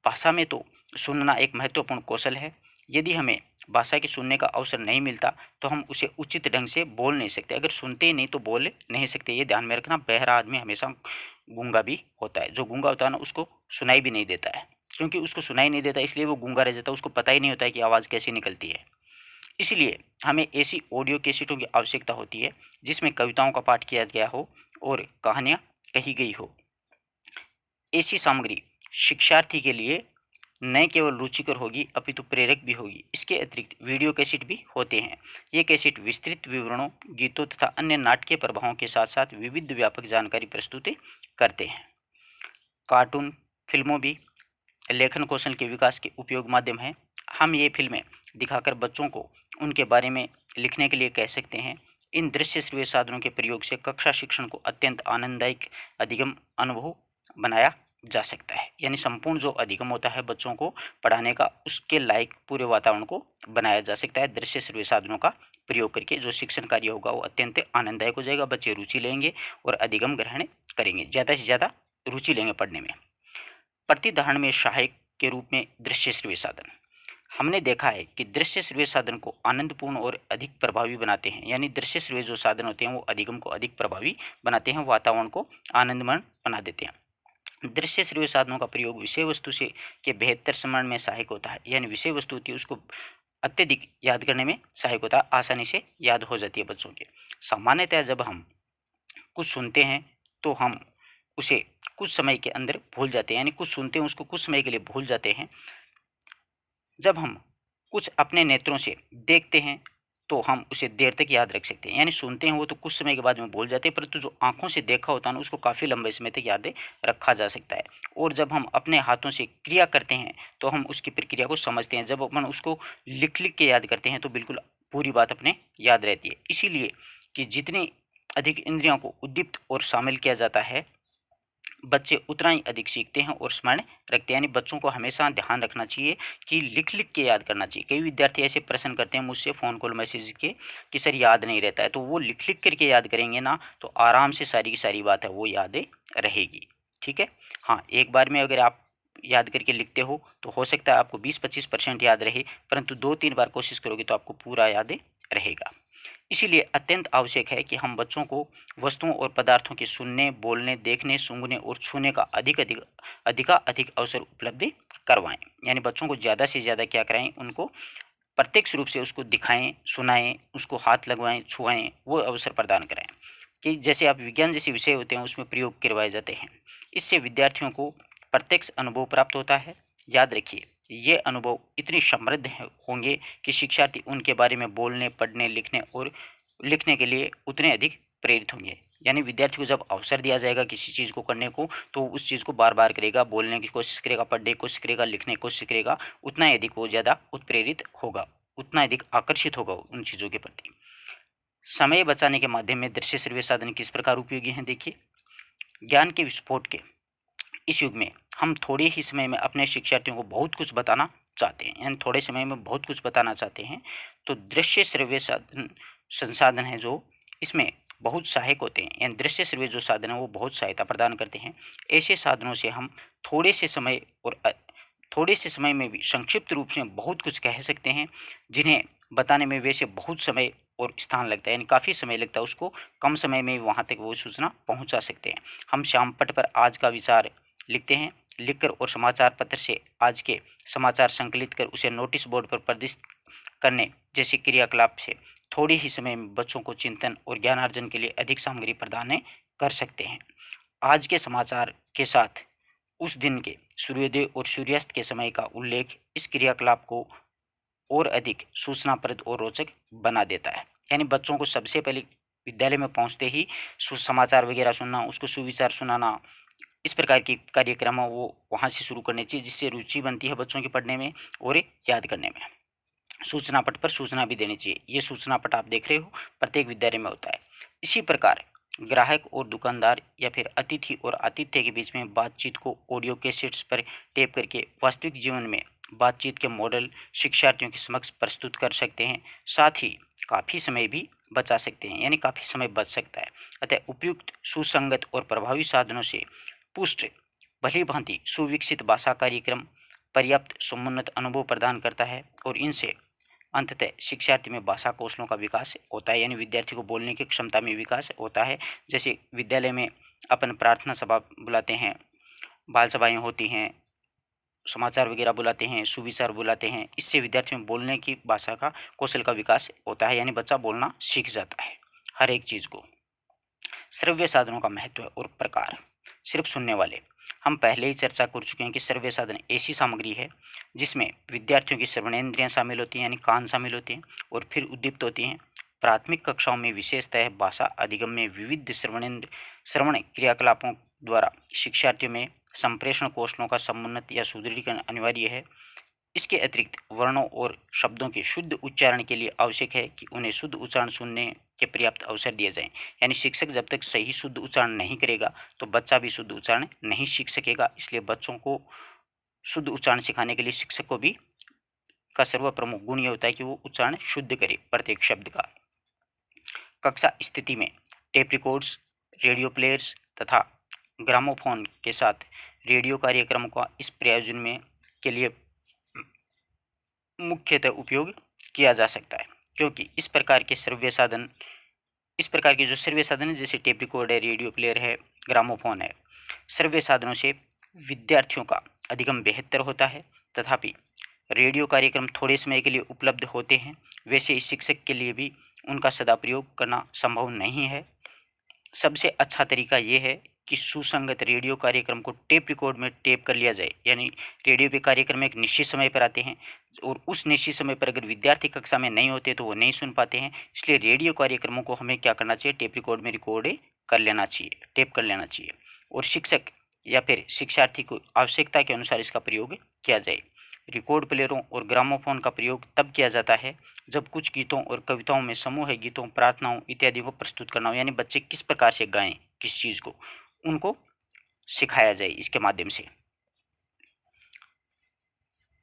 भाषा में तो सुनना एक महत्वपूर्ण कौशल है। यदि हमें भाषा के सुनने का अवसर नहीं मिलता तो हम उसे उचित ढंग से बोल नहीं सकते। अगर सुनते ही नहीं तो बोल नहीं सकते, ये ध्यान में रखना। बहरा आदमी हमेशा गूंगा भी होता है। जो गूंगा होता है ना, उसको सुनाई भी नहीं देता है, क्योंकि उसको सुनाई नहीं देता इसलिए वो गूंगा रह जाता है, उसको पता ही नहीं होता है कि आवाज़ कैसी निकलती है। इसलिए हमें ऐसी ऑडियो कैसेटों की आवश्यकता होती है जिसमें कविताओं का पाठ किया गया हो और कहानियाँ कही गई हो। ऐसी सामग्री शिक्षार्थी के लिए न केवल रुचिकर होगी अपितु प्रेरक भी होगी। इसके अतिरिक्त वीडियो कैसेट भी होते हैं। ये कैसेट विस्तृत विवरणों, गीतों तथा अन्य नाटकीय प्रभावों के साथ साथ विविध व्यापक जानकारी प्रस्तुत करते हैं। कार्टून फिल्मों भी लेखन कौशल के विकास के उपयोग माध्यम है। हम ये फिल्में दिखाकर बच्चों को उनके बारे में लिखने के लिए कह सकते हैं। इन दृश्य श्रव्य साधनों के प्रयोग से कक्षा शिक्षण को अत्यंत आनंददायक अधिगम अनुभव बनाया जा सकता है। यानी संपूर्ण जो अधिगम होता है बच्चों को पढ़ाने का, उसके लायक पूरे वातावरण को बनाया जा सकता है दृश्य श्रव्य साधनों का प्रयोग करके। जो शिक्षण कार्य होगा वो अत्यंत आनंददायक हो जाएगा, बच्चे रुचि लेंगे और अधिगम ग्रहण करेंगे, ज़्यादा से ज़्यादा रुचि लेंगे पढ़ने में। प्रतिधारण में सहायक के रूप में दृश्य श्रव्य साधन। हमने देखा है कि दृश्य श्रव्य साधन को आनंदपूर्ण और अधिक प्रभावी बनाते हैं। यानी दृश्य श्रव्य जो साधन होते हैं वो अधिगम को अधिक प्रभावी बनाते हैं, वातावरण को आनंदमय बना देते हैं। दृश्य श्रव्य साधनों का प्रयोग विषय वस्तु से के बेहतर स्मरण में सहायक होता है। यानी विषय वस्तु होती है उसको अत्यधिक याद करने में सहायक होता है, आसानी से याद हो जाती है बच्चों के। सामान्यतः जब हम कुछ सुनते हैं तो हम उसे कुछ समय के अंदर भूल जाते हैं। यानी कुछ सुनते हैं उसको कुछ समय के लिए भूल जाते हैं। जब हम कुछ अपने नेत्रों से देखते हैं तो हम उसे देर तक याद रख सकते हैं। यानी सुनते हैं वो तो कुछ समय के बाद में भूल जाते हैं, परंतु जो आंखों से देखा होता है ना उसको काफ़ी लंबे समय तक याद रखा जा सकता है। और जब हम अपने हाथों से क्रिया करते हैं तो हम उसकी प्रक्रिया को समझते हैं। जब अपन उसको लिख लिख के याद करते हैं तो बिल्कुल पूरी बात अपने याद रहती है। इसीलिए कि जितनी अधिक इंद्रियों को उद्दीप्त और शामिल किया जाता है बच्चे उतना ही अधिक सीखते हैं और स्मरण रखते हैं। यानी बच्चों को हमेशा ध्यान रखना चाहिए कि लिख लिख के याद करना चाहिए। कई विद्यार्थी ऐसे प्रश्न करते हैं मुझसे फ़ोन कॉल मैसेज के कि सर याद नहीं रहता है, तो वो लिख लिख करके याद करेंगे ना तो आराम से सारी की सारी बात है वो याद रहेगी। ठीक है। हाँ, एक बार में अगर आप याद करके लिखते हो तो हो सकता है आपको 20-25% याद रहे, परंतु 2-3 बार कोशिश करोगे तो आपको पूरा याद रहेगा। इसीलिए अत्यंत आवश्यक है कि हम बच्चों को वस्तुओं और पदार्थों के सुनने, बोलने, देखने, सूंघने और छूने का अधिक अवसर उपलब्ध करवाएं। यानी बच्चों को ज़्यादा से ज़्यादा क्या कराएं, उनको प्रत्यक्ष रूप से उसको दिखाएं, सुनाएं, उसको हाथ लगवाएं, छुआएं, वो अवसर प्रदान कराएं कि जैसे आप विज्ञान जैसे विषय होते हैं उसमें प्रयोग करवाए जाते हैं। इससे विद्यार्थियों को प्रत्यक्ष अनुभव प्राप्त होता है। याद रखिए ये अनुभव इतने समृद्ध होंगे कि शिक्षार्थी उनके बारे में बोलने, पढ़ने, लिखने और लिखने के लिए उतने अधिक प्रेरित होंगे। यानी विद्यार्थी को जब अवसर दिया जाएगा किसी चीज़ को करने को तो उस चीज़ को बार बार करेगा, बोलने की कोशिश करेगा, पढ़ने की कोशिश करेगा, लिखने की कोशिश करेगा, उतना ही अधिक वो ज़्यादा उत्प्रेरित होगा, उतना अधिक आकर्षित होगा उन चीज़ों के प्रति। समय बचाने के माध्यम में दृश्य श्रव्य साधन किस प्रकार उपयोगी हैं देखिए। ज्ञान के विस्फोट के इस युग में हम थोड़े ही समय में अपने शिक्षार्थियों को बहुत कुछ बताना चाहते हैं। यानी थोड़े समय में बहुत कुछ बताना चाहते हैं तो दृश्य श्रव्य साधन संसाधन है जो इसमें बहुत सहायक होते हैं। यानी दृश्य श्रव्य जो साधन है वो बहुत सहायता प्रदान करते हैं। ऐसे साधनों से हम थोड़े से समय और थोड़े से समय में भी संक्षिप्त रूप से बहुत कुछ कह सकते हैं, जिन्हें बताने में वैसे बहुत समय और स्थान लगता है। यानी काफ़ी समय लगता है, उसको कम समय में वहाँ तक वो सूचना पहुँचा सकते हैं। हम श्याम पट पर आज का विचार लिखते हैं, लिखकर और समाचार पत्र से आज के समाचार संकलित कर उसे नोटिस बोर्ड पर प्रदर्शित करने जैसे क्रियाकलाप से थोड़े ही समय में बच्चों को चिंतन और ज्ञानार्जन के लिए अधिक सामग्री प्रदान कर सकते हैं। आज के समाचार के साथ उस दिन के सूर्योदय और सूर्यास्त के समय का उल्लेख इस क्रियाकलाप को और अधिक सूचनाप्रद और रोचक बना देता है। यानी बच्चों को सबसे पहले विद्यालय में पहुंचते ही समाचार वगैरह सुनना, उसको सुविचार सुनाना, इस प्रकार की कार्यक्रम वो वहाँ से शुरू करने चाहिए, जिससे रुचि बनती है बच्चों के पढ़ने में और याद करने में। सूचना पट पर सूचना भी देनी चाहिए। ये सूचना पट आप देख रहे हो प्रत्येक विद्यालय में होता है। इसी प्रकार ग्राहक और दुकानदार या फिर अतिथि और आतिथ्य के बीच में बातचीत को ऑडियो कैसेट्स पर टेप करके वास्तविक जीवन में बातचीत के मॉडल शिक्षार्थियों के समक्ष प्रस्तुत कर सकते हैं। साथ ही काफ़ी समय भी बचा सकते हैं, यानी काफ़ी समय बच सकता है। अतः उपयुक्त, सुसंगत और प्रभावी साधनों से पुष्ट, भली भांति सुविकसित भाषा कार्यक्रम पर्याप्त समुन्नत अनुभव प्रदान करता है और इनसे अंततः शिक्षार्थी में भाषा कौशलों का विकास होता है। यानी विद्यार्थी को बोलने की क्षमता में विकास होता है। जैसे विद्यालय में अपन प्रार्थना सभा बुलाते हैं, बाल सभाएँ होती हैं, समाचार वगैरह बुलाते हैं, सुविचार बुलाते हैं। इससे विद्यार्थियों में बोलने की भाषा का कौशल का विकास होता है, यानी बच्चा बोलना सीख जाता है हर एक चीज़ को। श्रव्य साधनों का महत्व और प्रकार। सिर्फ सुनने वाले, हम पहले ही चर्चा कर चुके हैं कि श्रव्य साधन ऐसी सामग्री है जिसमें विद्यार्थियों की श्रवणेंद्रियां शामिल होती हैं, यानी कान शामिल होते हैं और फिर उद्दीप्त होती हैं। प्राथमिक कक्षाओं में विशेषतः भाषा अधिगम में विविध श्रवण क्रियाकलापों द्वारा शिक्षार्थियों में संप्रेषण कौशलों का समुन्नत या सुदृढ़ीकरण अनिवार्य है। इसके अतिरिक्त वर्णों और शब्दों के शुद्ध उच्चारण के लिए आवश्यक है कि उन्हें शुद्ध उच्चारण सुनने के पर्याप्त अवसर दिए जाएं। यानी शिक्षक जब तक सही शुद्ध उच्चारण नहीं करेगा तो बच्चा भी शुद्ध उच्चारण नहीं सीख सकेगा। इसलिए बच्चों को शुद्ध उच्चारण सिखाने के लिए शिक्षक को भी का सर्व प्रमुख गुण यह होता है कि वो उच्चारण शुद्ध करे प्रत्येक शब्द का। कक्षा स्थिति में टेप रिकॉर्ड्स, रेडियो प्लेयर्स तथा ग्रामोफोन के साथ रेडियो कार्यक्रम का इस प्रयोजन में के लिए मुख्यतः उपयोग किया जा सकता है, क्योंकि इस प्रकार के जो श्रव्य साधन है, जैसे टेप रिकॉर्ड है, रेडियो प्लेयर है, ग्रामोफोन है, श्रव्य साधनों से विद्यार्थियों का अधिगम बेहतर होता है। तथापि रेडियो कार्यक्रम थोड़े समय के लिए उपलब्ध होते हैं, वैसे इस शिक्षक के लिए भी उनका सदाप्रयोग करना संभव नहीं है। सबसे अच्छा तरीका ये है कि सुसंगत रेडियो कार्यक्रम को टेप रिकॉर्ड में टेप कर लिया जाए। यानी रेडियो पे कार्यक्रम एक निश्चित समय पर आते हैं और उस निश्चित समय पर अगर विद्यार्थी कक्षा में नहीं होते तो वो नहीं सुन पाते हैं। इसलिए रेडियो कार्यक्रमों को हमें क्या करना चाहिए, टेप रिकॉर्ड में रिकॉर्ड कर लेना चाहिए, टेप कर लेना चाहिए और शिक्षक या फिर शिक्षार्थी को आवश्यकता के अनुसार इसका प्रयोग किया जाए। रिकॉर्ड प्लेयरों और ग्रामोफोन का प्रयोग तब किया जाता है जब कुछ गीतों और कविताओं में समूह गीतों, प्रार्थनाओं इत्यादि को प्रस्तुत करना हो, यानी बच्चे किस प्रकार से गाएं किस चीज़ को, उनको सिखाया जाए इसके माध्यम से।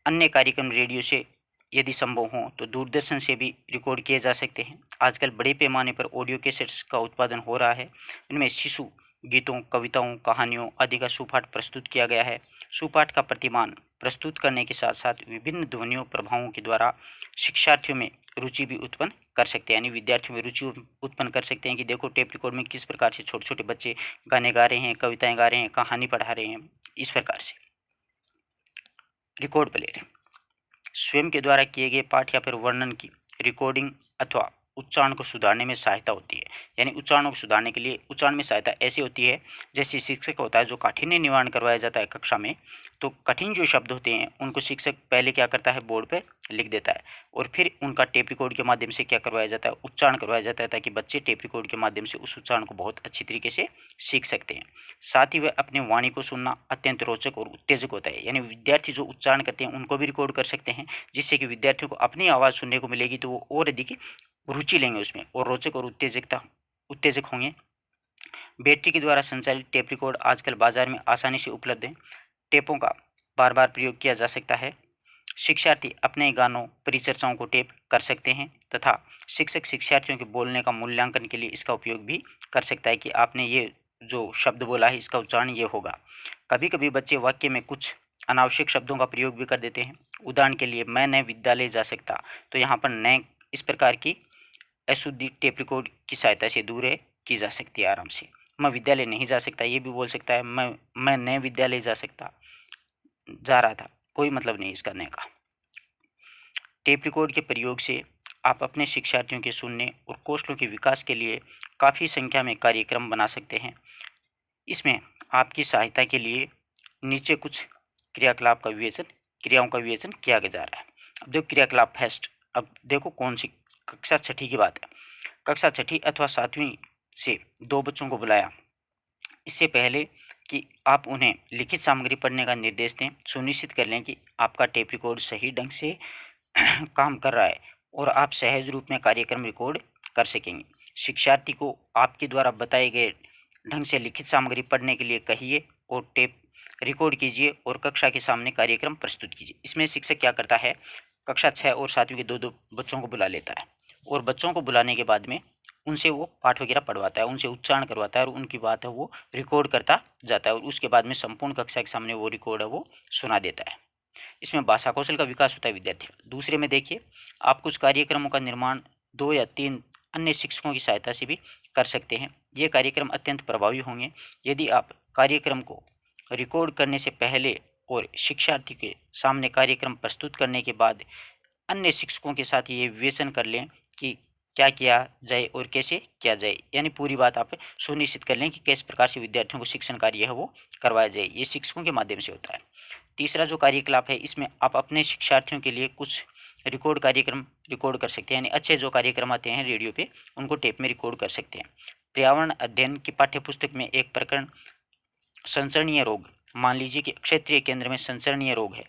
अन्य कार्यक्रम रेडियो से यदि संभव हो तो दूरदर्शन से भी रिकॉर्ड किए जा सकते हैं। आजकल बड़े पैमाने पर ऑडियो कैसेट्स का उत्पादन हो रहा है। इनमें शिशु गीतों, कविताओं, कहानियों आदि का सुपाठ प्रस्तुत किया गया है। सुपाठ का प्रतिमान प्रस्तुत करने के साथ साथ विभिन्न ध्वनियों प्रभावों के द्वारा शिक्षार्थियों में रुचि भी उत्पन्न कर सकते हैं, यानी विद्यार्थियों में रुचि उत्पन्न कर सकते हैं कि देखो टेप रिकॉर्ड में किस प्रकार से छोटे छोटे बच्चे गाने गा रहे हैं, कविताएं गा रहे हैं, कहानी पढ़ा रहे हैं। इस प्रकार से रिकॉर्ड प्लेयर स्वयं के द्वारा किए गए पाठ या फिर वर्णन की रिकॉर्डिंग अथवा उच्चारण को सुधारने में सहायता होती है। यानी उच्चारणों को सुधारने के लिए उच्चारण में सहायता ऐसी होती है, जैसे शिक्षक होता है जो काठिन्य निवारण करवाया जाता है कक्षा में, तो कठिन जो शब्द होते हैं उनको शिक्षक पहले क्या करता है, बोर्ड पर लिख देता है और फिर उनका टेप रिकॉर्ड के माध्यम से क्या करवाया जाता है, उच्चारण करवाया जाता है, ताकि बच्चे टेप रिकॉर्ड के माध्यम से उस उच्चारण को बहुत अच्छी तरीके से सीख सकते हैं। साथ ही वह अपनी वाणी को सुनना अत्यंत रोचक और उत्तेजक होता है। यानी विद्यार्थी जो उच्चारण करते हैं उनको भी रिकॉर्ड कर सकते हैं, जिससे कि विद्यार्थियों को अपनी आवाज़ सुनने को मिलेगी तो वो और अधिक रुचि लेंगे उसमें और रोचक और उत्तेजक होंगे। बैटरी के द्वारा संचालित टेप रिकॉर्ड आजकल बाजार में आसानी से उपलब्ध है। टेपों का बार बार प्रयोग किया जा सकता है। शिक्षार्थी अपने गानों, परिचर्चाओं को टेप कर सकते हैं तथा शिक्षक शिक्षार्थियों के बोलने का मूल्यांकन के लिए इसका उपयोग भी कर सकता है कि आपने ये जो शब्द बोला है इसका उच्चारण ये होगा। कभी कभी बच्चे वाक्य में कुछ अनावश्यक शब्दों का प्रयोग भी कर देते हैं। उदाहरण के लिए, मैं न विद्यालय जा सकता, तो यहाँ पर न इस प्रकार की अशुद्धि टेप रिकॉर्ड की सहायता से दूर की जा सकती है आराम से। मैं विद्यालय नहीं जा सकता ये भी बोल सकता है, मैं नए विद्यालय जा रहा था, कोई मतलब नहीं इसका नए का। टेप रिकॉर्ड के प्रयोग से आप अपने शिक्षार्थियों के सुनने और कौशलों के विकास के लिए काफ़ी संख्या में कार्यक्रम बना सकते हैं। इसमें आपकी सहायता के लिए नीचे कुछ क्रियाओं का विवेचन किया जा रहा है। अब देखो क्रियाकलाप फर्स्ट। अब देखो कौन सी कक्षा छठी की बात है। कक्षा छठी अथवा सातवीं से दो बच्चों को बुलाया। इससे पहले कि आप उन्हें लिखित सामग्री पढ़ने का निर्देश दें, सुनिश्चित कर लें कि आपका टेप रिकॉर्ड सही ढंग से काम कर रहा है और आप सहज रूप में कार्यक्रम रिकॉर्ड कर सकेंगे। शिक्षार्थी को आपके द्वारा बताए गए ढंग से लिखित सामग्री पढ़ने के लिए कहिए और टेप रिकॉर्ड कीजिए और कक्षा के सामने कार्यक्रम प्रस्तुत कीजिए। इसमें शिक्षक क्या करता है, कक्षा 6 और 7वीं के दो बच्चों को बुला लेता है और बच्चों को बुलाने के बाद में उनसे वो पाठ वगैरह पढ़वाता है, उनसे उच्चारण करवाता है और उनकी बात है वो रिकॉर्ड करता जाता है और उसके बाद में संपूर्ण कक्षा के सामने वो रिकॉर्ड है वो सुना देता है। इसमें भाषा कौशल का विकास होता है विद्यार्थी का। दूसरे में देखिए, आप कुछ कार्यक्रमों का निर्माण 2 या 3 अन्य शिक्षकों की सहायता से भी कर सकते हैं। ये कार्यक्रम अत्यंत प्रभावी होंगे यदि आप कार्यक्रम को रिकॉर्ड करने से पहले और शिक्षार्थी के सामने कार्यक्रम प्रस्तुत करने के बाद अन्य शिक्षकों के साथ ये विवेचन कर लें कि क्या किया जाए और कैसे किया जाए, यानी पूरी बात आप सुनिश्चित कर लें कि किस प्रकार से विद्यार्थियों को शिक्षण कार्य है वो करवाया जाए। ये शिक्षकों के माध्यम से होता है। तीसरा जो कार्यकलाप है, इसमें आप अपने शिक्षार्थियों के लिए कुछ रिकॉर्ड कार्यक्रम रिकॉर्ड कर सकते हैं, यानी अच्छे जो कार्यक्रम आते हैं रेडियो पे उनको टेप में रिकॉर्ड कर सकते हैं। पर्यावरण अध्ययन की पाठ्यपुस्तक में एक प्रकरण संसरणीय रोग, मान लीजिए कि क्षेत्रीय केंद्र में संसरणीय रोग है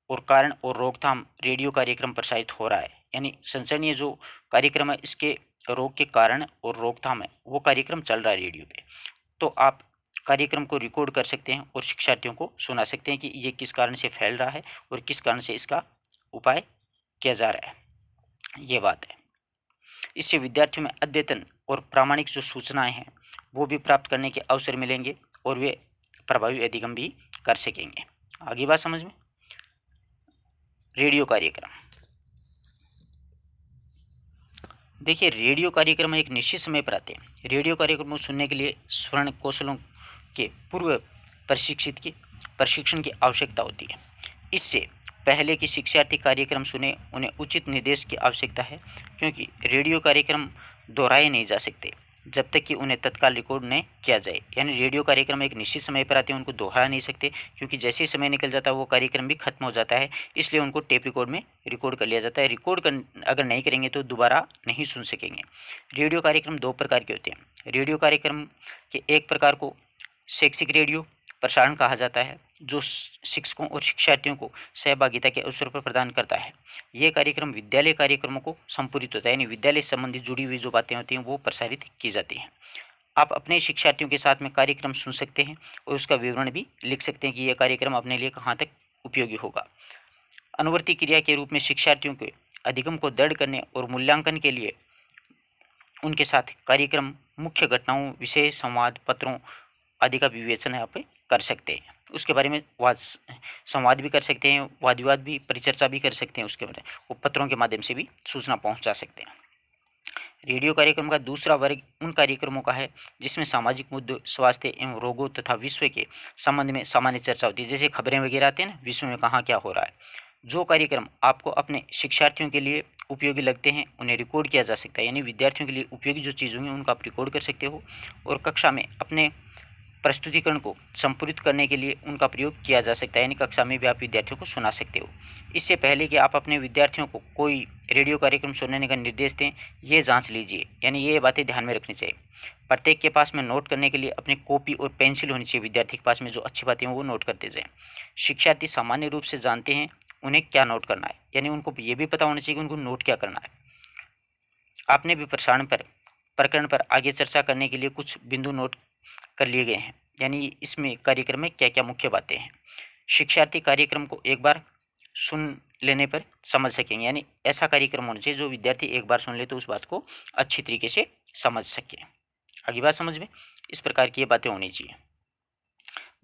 और कारण और रोकथाम रेडियो कार्यक्रम प्रसारित हो रहा है, यानी संसरणीय जो कार्यक्रम है इसके रोग के कारण और रोकथाम है वो कार्यक्रम चल रहा है रेडियो पे। तो आप कार्यक्रम को रिकॉर्ड कर सकते हैं और शिक्षार्थियों को सुना सकते हैं कि ये किस कारण से फैल रहा है और किस कारण से इसका उपाय किया जा रहा है, ये बात है। इससे विद्यार्थियों में अद्यतन और प्रामाणिक जो सूचनाएं हैं वो भी प्राप्त करने के अवसर मिलेंगे और वे प्रभावी अधिगम भी कर सकेंगे। आगे बात समझ में। रेडियो कार्यक्रम, देखिए रेडियो कार्यक्रम एक निश्चित समय पर आते हैं। रेडियो कार्यक्रम को सुनने के लिए स्वर्ण कौशलों के पूर्व प्रशिक्षण की आवश्यकता होती है। इससे पहले कि शिक्षार्थी कार्यक्रम सुने उन्हें उचित निर्देश की आवश्यकता है, क्योंकि रेडियो कार्यक्रम दोहराए नहीं जा सकते जब तक कि उन्हें तत्काल रिकॉर्ड न किया जाए। यानी रेडियो कार्यक्रम एक निश्चित समय पर आते हैं, उनको दोहरा नहीं सकते, क्योंकि जैसे ही समय निकल जाता है वो कार्यक्रम भी खत्म हो जाता है, इसलिए उनको टेप रिकॉर्ड में रिकॉर्ड कर लिया जाता है। अगर नहीं करेंगे तो दोबारा नहीं सुन सकेंगे। रेडियो कार्यक्रम दो प्रकार के होते हैं। रेडियो कार्यक्रम के एक प्रकार को शैक्षिक रेडियो प्रसारण कहा जाता है, जो शिक्षकों और शिक्षार्थियों को सहभागिता के अवसर पर प्रदान करता है। ये कार्यक्रम विद्यालय कार्यक्रमों को संपूरित होता है, यानी विद्यालय से संबंधित जुड़ी हुई जो बातें होती हैं वो प्रसारित की जाती हैं। आप अपने शिक्षार्थियों के साथ में कार्यक्रम सुन सकते हैं और उसका विवरण भी लिख सकते हैं कि यह कार्यक्रम अपने लिए कहाँ तक उपयोगी होगा। अनुवर्ती क्रिया के रूप में शिक्षार्थियों के अधिगम को दृढ़ करने और मूल्यांकन के लिए उनके साथ कार्यक्रम, मुख्य घटनाओं, विषय, संवाद पत्रों आदि का विवेचन आप कर सकते हैं। उसके बारे में संवाद भी कर सकते हैं, वाद विवाद भी, परिचर्चा भी कर सकते हैं। उसके बारे में वो पत्रों के माध्यम से भी सूचना पहुंचा सकते हैं। रेडियो कार्यक्रम का दूसरा वर्ग उन कार्यक्रमों का है जिसमें सामाजिक मुद्दों, स्वास्थ्य एवं रोगों तथा विश्व के संबंध में सामान्य चर्चा होती है। जैसे खबरें वगैरह आती हैं ना, विश्व में कहाँ क्या हो रहा है। जो कार्यक्रम आपको अपने शिक्षार्थियों के लिए उपयोगी लगते हैं उन्हें रिकॉर्ड किया जा सकता है, यानी विद्यार्थियों के लिए उपयोगी जो चीज़ होंगी उनको आप रिकॉर्ड कर सकते हो और कक्षा में अपने प्रस्तुतिकरण को संपूरित करने के लिए उनका प्रयोग किया जा सकता है, यानी कक्षा में भी आप विद्यार्थियों को सुना सकते हो। इससे पहले कि आप अपने विद्यार्थियों को कोई रेडियो कार्यक्रम सुनने का निर्देश दें, ये जांच लीजिए, यानी ये बातें ध्यान में रखनी चाहिए। प्रत्येक के पास में नोट करने के लिए अपनी कॉपी और पेंसिल होनी चाहिए। विद्यार्थी के पास में जो अच्छी बातें हैं वो नोट करते जाएँ। शिक्षार्थी सामान्य रूप से जानते हैं उन्हें क्या नोट करना है, यानी उनको ये भी पता होना चाहिए कि उनको नोट क्या करना है। आपने भी प्रकरण पर आगे चर्चा करने के लिए कुछ बिंदु नोट कर लिए गए हैं, यानी इसमें कार्यक्रम में क्या क्या मुख्य बातें हैं। शिक्षार्थी कार्यक्रम को एक बार सुन लेने पर समझ सकेंगे, यानी ऐसा कार्यक्रम होना चाहिए जो विद्यार्थी एक बार सुन ले तो उस बात को अच्छी तरीके से समझ सके। अगली बात समझ में, इस प्रकार की ये बातें होनी चाहिए।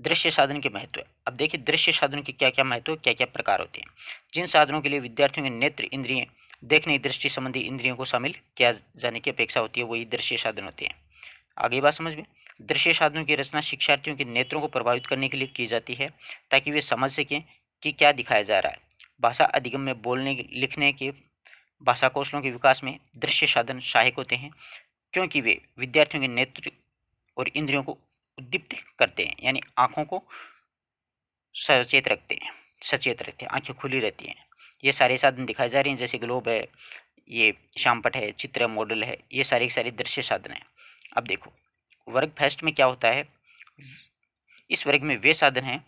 दृश्य साधन के महत्व। अब देखिए दृश्य साधनों के क्या क्या महत्व, क्या क्या प्रकार होते हैं। जिन साधनों के लिए विद्यार्थियों के नेत्र इंद्रिय, देखने दृष्टि संबंधी इंद्रियों को शामिल किया जाने की अपेक्षा होती है, वही दृश्य साधन होते हैं। आगे बात समझ में। दृश्य साधनों की रचना शिक्षार्थियों के नेत्रों को प्रभावित करने के लिए की जाती है, ताकि वे समझ सकें कि क्या दिखाया जा रहा है। भाषा अधिगम में बोलने लिखने के भाषा कौशलों के विकास में दृश्य साधन सहायक होते हैं, क्योंकि वे विद्यार्थियों के नेत्र और इंद्रियों को उद्दीप्त करते हैं, यानी आँखों को सचेत रखते हैं, आंखें खुली रहती हैं। ये सारे साधन दिखाए जा रहे हैं, जैसे ग्लोब है, ये श्यामपट है, चित्र मॉडल है, ये सारे के सारे दृश्य साधन हैं। अब देखो वर्ग फर्स्ट में क्या होता है। इस वर्ग में वे साधन हैं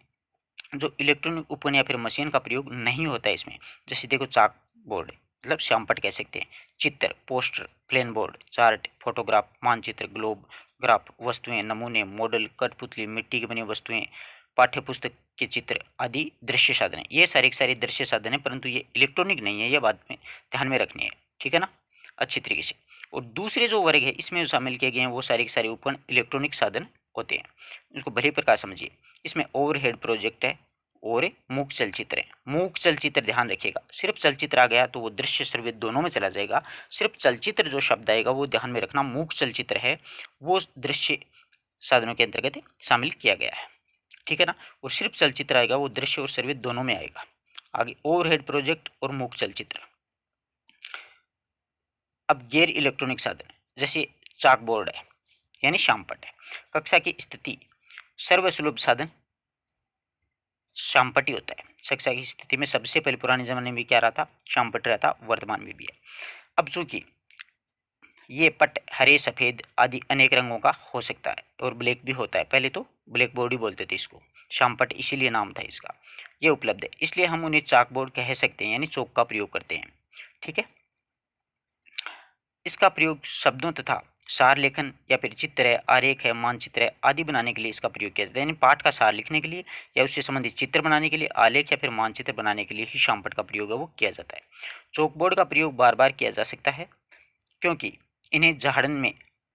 जो इलेक्ट्रॉनिक उपकरण या फिर मशीन का प्रयोग नहीं होता है इसमें। जैसे देखो चाक बोर्ड, मतलब श्यामपट कह सकते हैं, चित्र, poster, plain board, chart, photograph, मानचित्र, ग्लोब, ग्राफ, वस्तुएं, नमूने, मॉडल, कठपुतली, मिट्टी की बनी वस्तुएं, पाठ्यपुस्तक के चित्र आदि दृश्य साधन है। ये सारे के सारे दृश्य साधन है, परंतु ये इलेक्ट्रॉनिक नहीं है, ये बात में ध्यान में रखनी है, ठीक है ना, अच्छी तरीके से। और दूसरे जो वर्ग है इसमें जो शामिल किए गए हैं वो सारे के सारे उपकरण इलेक्ट्रॉनिक साधन होते हैं। उसको भली प्रकार समझिए। इसमें ओवरहेड प्रोजेक्ट है और मूक चलचित्र है। मूक चलचित्र ध्यान रखिएगा, सिर्फ चलचित्र आ गया तो वो दृश्य श्रव्य दोनों में चला जाएगा। सिर्फ चलचित्र जो शब्द आएगा वो ध्यान में रखना, मूक चलचित्र है वो दृश्य साधनों के अंतर्गत शामिल किया गया है। ठीक है ना। और सिर्फ चलचित्र आएगा, वो दृश्य और श्रव्य दोनों में आएगा। आगे ओवरहेड प्रोजेक्ट और मूक चलचित्र। अब गैर इलेक्ट्रॉनिक साधन जैसे चाक बोर्ड है यानी शामपट है। कक्षा की स्थिति सर्वसुलभ साधन शामपट ही होता है। कक्षा की स्थिति में सबसे पहले पुराने जमाने में क्या रहा था, शामपट रहा था, वर्तमान में भी है। अब चूंकि ये पट हरे सफेद आदि अनेक रंगों का हो सकता है और ब्लैक भी होता है, पहले तो ब्लैक बोर्ड ही बोलते थे इसको, शामपट इसीलिए नाम था इसका। ये उपलब्ध है इसलिए हम उन्हें चाक बोर्ड कह सकते हैं, यानी चौक का प्रयोग करते हैं। ठीक है। इसका प्रयोग शब्दों तथा सार लेखन या फिर चित्र है, आरेख है, मानचित्र है आदि बनाने के लिए इसका प्रयोग किया जाता है। यानी पाठ का सार लिखने के लिए या उससे संबंधित चित्र बनाने के लिए, आलेख या फिर मानचित्र बनाने के लिए ही शामपट का प्रयोग है वो किया जाता है। चौकबोर्ड का प्रयोग बार बार किया जा सकता है क्योंकि इन्हें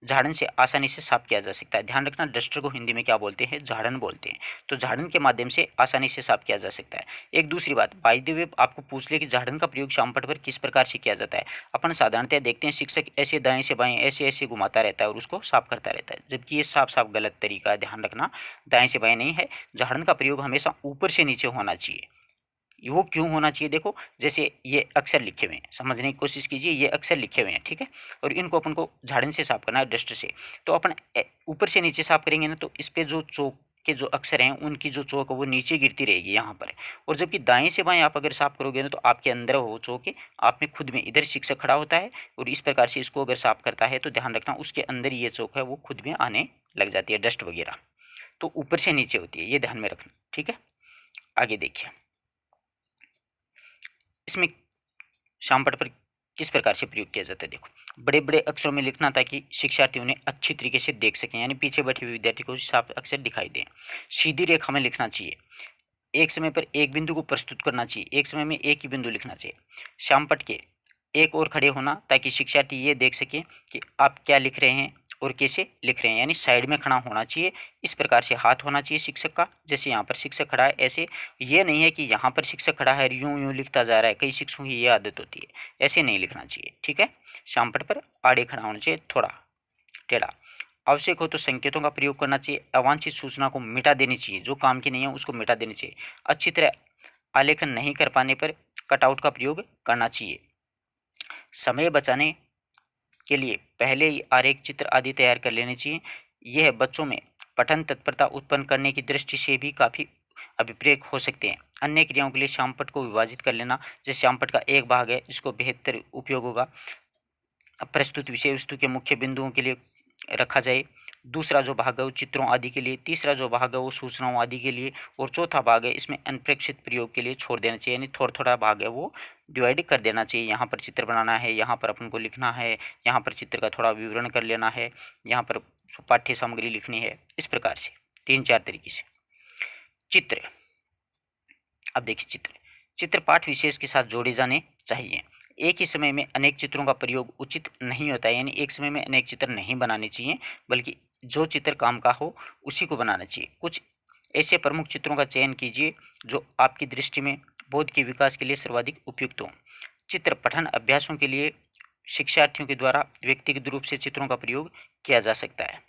झाड़न से आसानी से साफ किया जा सकता है। ध्यान रखना, डस्टर को हिंदी में क्या बोलते हैं, झाड़न बोलते हैं। तो झाड़न के माध्यम से आसानी से साफ किया जा सकता है। एक दूसरी बात, बाय द वे आपको पूछ ले कि झाड़न का प्रयोग शामपट पर किस प्रकार से किया जाता है। अपन साधारणतः देखते हैं शिक्षक ऐसे दाएं से बाएं ऐसे ऐसे घुमाता रहता है और उसको साफ करता रहता है, जबकि ये साफ साफ गलत तरीका है। ध्यान रखना, दाएं से बाएं नहीं है, झाड़न का प्रयोग हमेशा ऊपर से नीचे होना चाहिए। वो क्यों होना चाहिए, देखो जैसे ये अक्षर लिखे हुए हैं, समझने की कोशिश कीजिए, ये अक्षर लिखे हुए हैं, ठीक है, और इनको अपन को झाड़न से साफ करना है, डस्टर से। तो अपन ऊपर से नीचे साफ करेंगे ना, तो इस पे जो चौक के जो अक्षर हैं उनकी जो चौक है वो नीचे गिरती रहेगी यहाँ पर। और जबकि दाएं से बाएं आप अगर साफ करोगे ना, तो आपके अंदर वो चौक है, आप में खुद में, इधर शिक्षक खड़ा होता है और इस प्रकार से इसको अगर साफ करता है, तो ध्यान रखना उसके अंदर ये चौक है वो खुद में आने लग जाती है, डस्ट वगैरह। तो ऊपर से नीचे होती है, ये ध्यान में रखना, ठीक है। आगे देखिए, इसमें शामपट पर किस प्रकार से प्रयोग किया जाता है। देखो, बड़े बड़े अक्षरों में लिखना ताकि शिक्षार्थी उन्हें अच्छी तरीके से देख सकें, यानी पीछे बैठे हुए विद्यार्थी को साफ अक्षर दिखाई दें। सीधी रेखा में लिखना चाहिए, एक समय पर एक बिंदु को प्रस्तुत करना चाहिए, एक समय में एक ही बिंदु लिखना चाहिए। शामपट के एक और खड़े होना ताकि शिक्षार्थी ये देख सके कि आप क्या लिख रहे हैं और कैसे लिख रहे हैं, यानी साइड में खड़ा होना चाहिए। इस प्रकार से हाथ होना चाहिए शिक्षक का, जैसे यहाँ पर शिक्षक खड़ा है ऐसे। ये नहीं है कि यहाँ पर शिक्षक खड़ा है यूं यूं लिखता जा रहा है, कई शिक्षकों की ये आदत होती है, ऐसे नहीं लिखना चाहिए, ठीक है। शामपट पर आड़े खड़ा होना चाहिए, थोड़ा टेढ़ा। आवश्यक हो तो संकेतों का प्रयोग करना चाहिए, अवांछित सूचना को मिटा देनी चाहिए, जो काम की नहीं है उसको मिटा देनी चाहिए। अच्छी तरह आलेखन नहीं कर पाने पर कटआउट का प्रयोग करना चाहिए। समय बचाने के लिए पहले ही आरेख चित्र आदि तैयार कर लेने चाहिए। यह बच्चों में पठन तत्परता उत्पन्न करने की दृष्टि से भी काफ़ी अभिप्रेत हो सकते हैं। अन्य क्रियाओं के लिए शामपट को विभाजित कर लेना, जैसे शामपट का एक भाग है जिसको बेहतर उपयोग होगा प्रस्तुत विषय वस्तु के मुख्य बिंदुओं के लिए रखा जाए, दूसरा जो भाग है वो चित्रों आदि के लिए, तीसरा जो भाग है वो सूचनाओं आदि के लिए, और चौथा भाग है इसमें अनपेक्षित प्रयोग के लिए छोड़ देना चाहिए, यानी थोड़ा थोड़ा भाग है वो डिवाइड कर देना चाहिए। यहाँ पर चित्र बनाना है, यहाँ पर अपन को लिखना है, यहाँ पर चित्र का थोड़ा विवरण कर लेना है, यहाँ पर पाठ्य सामग्री लिखनी है, इस प्रकार से 3-4 तरीके से। चित्र, अब देखिए चित्र पाठ विशेष के साथ जोड़े जाने चाहिए। एक ही समय में अनेक चित्रों का प्रयोग उचित नहीं होता है, यानी एक समय में अनेक चित्र नहीं बनाने चाहिए, बल्कि जो चित्र काम का हो उसी को बनाना चाहिए। कुछ ऐसे प्रमुख चित्रों का चयन कीजिए जो आपकी दृष्टि में बोध के विकास के लिए सर्वाधिक उपयुक्त हों। चित्र पठन अभ्यासों के लिए शिक्षार्थियों के द्वारा व्यक्तिगत रूप से चित्रों का प्रयोग किया जा सकता है।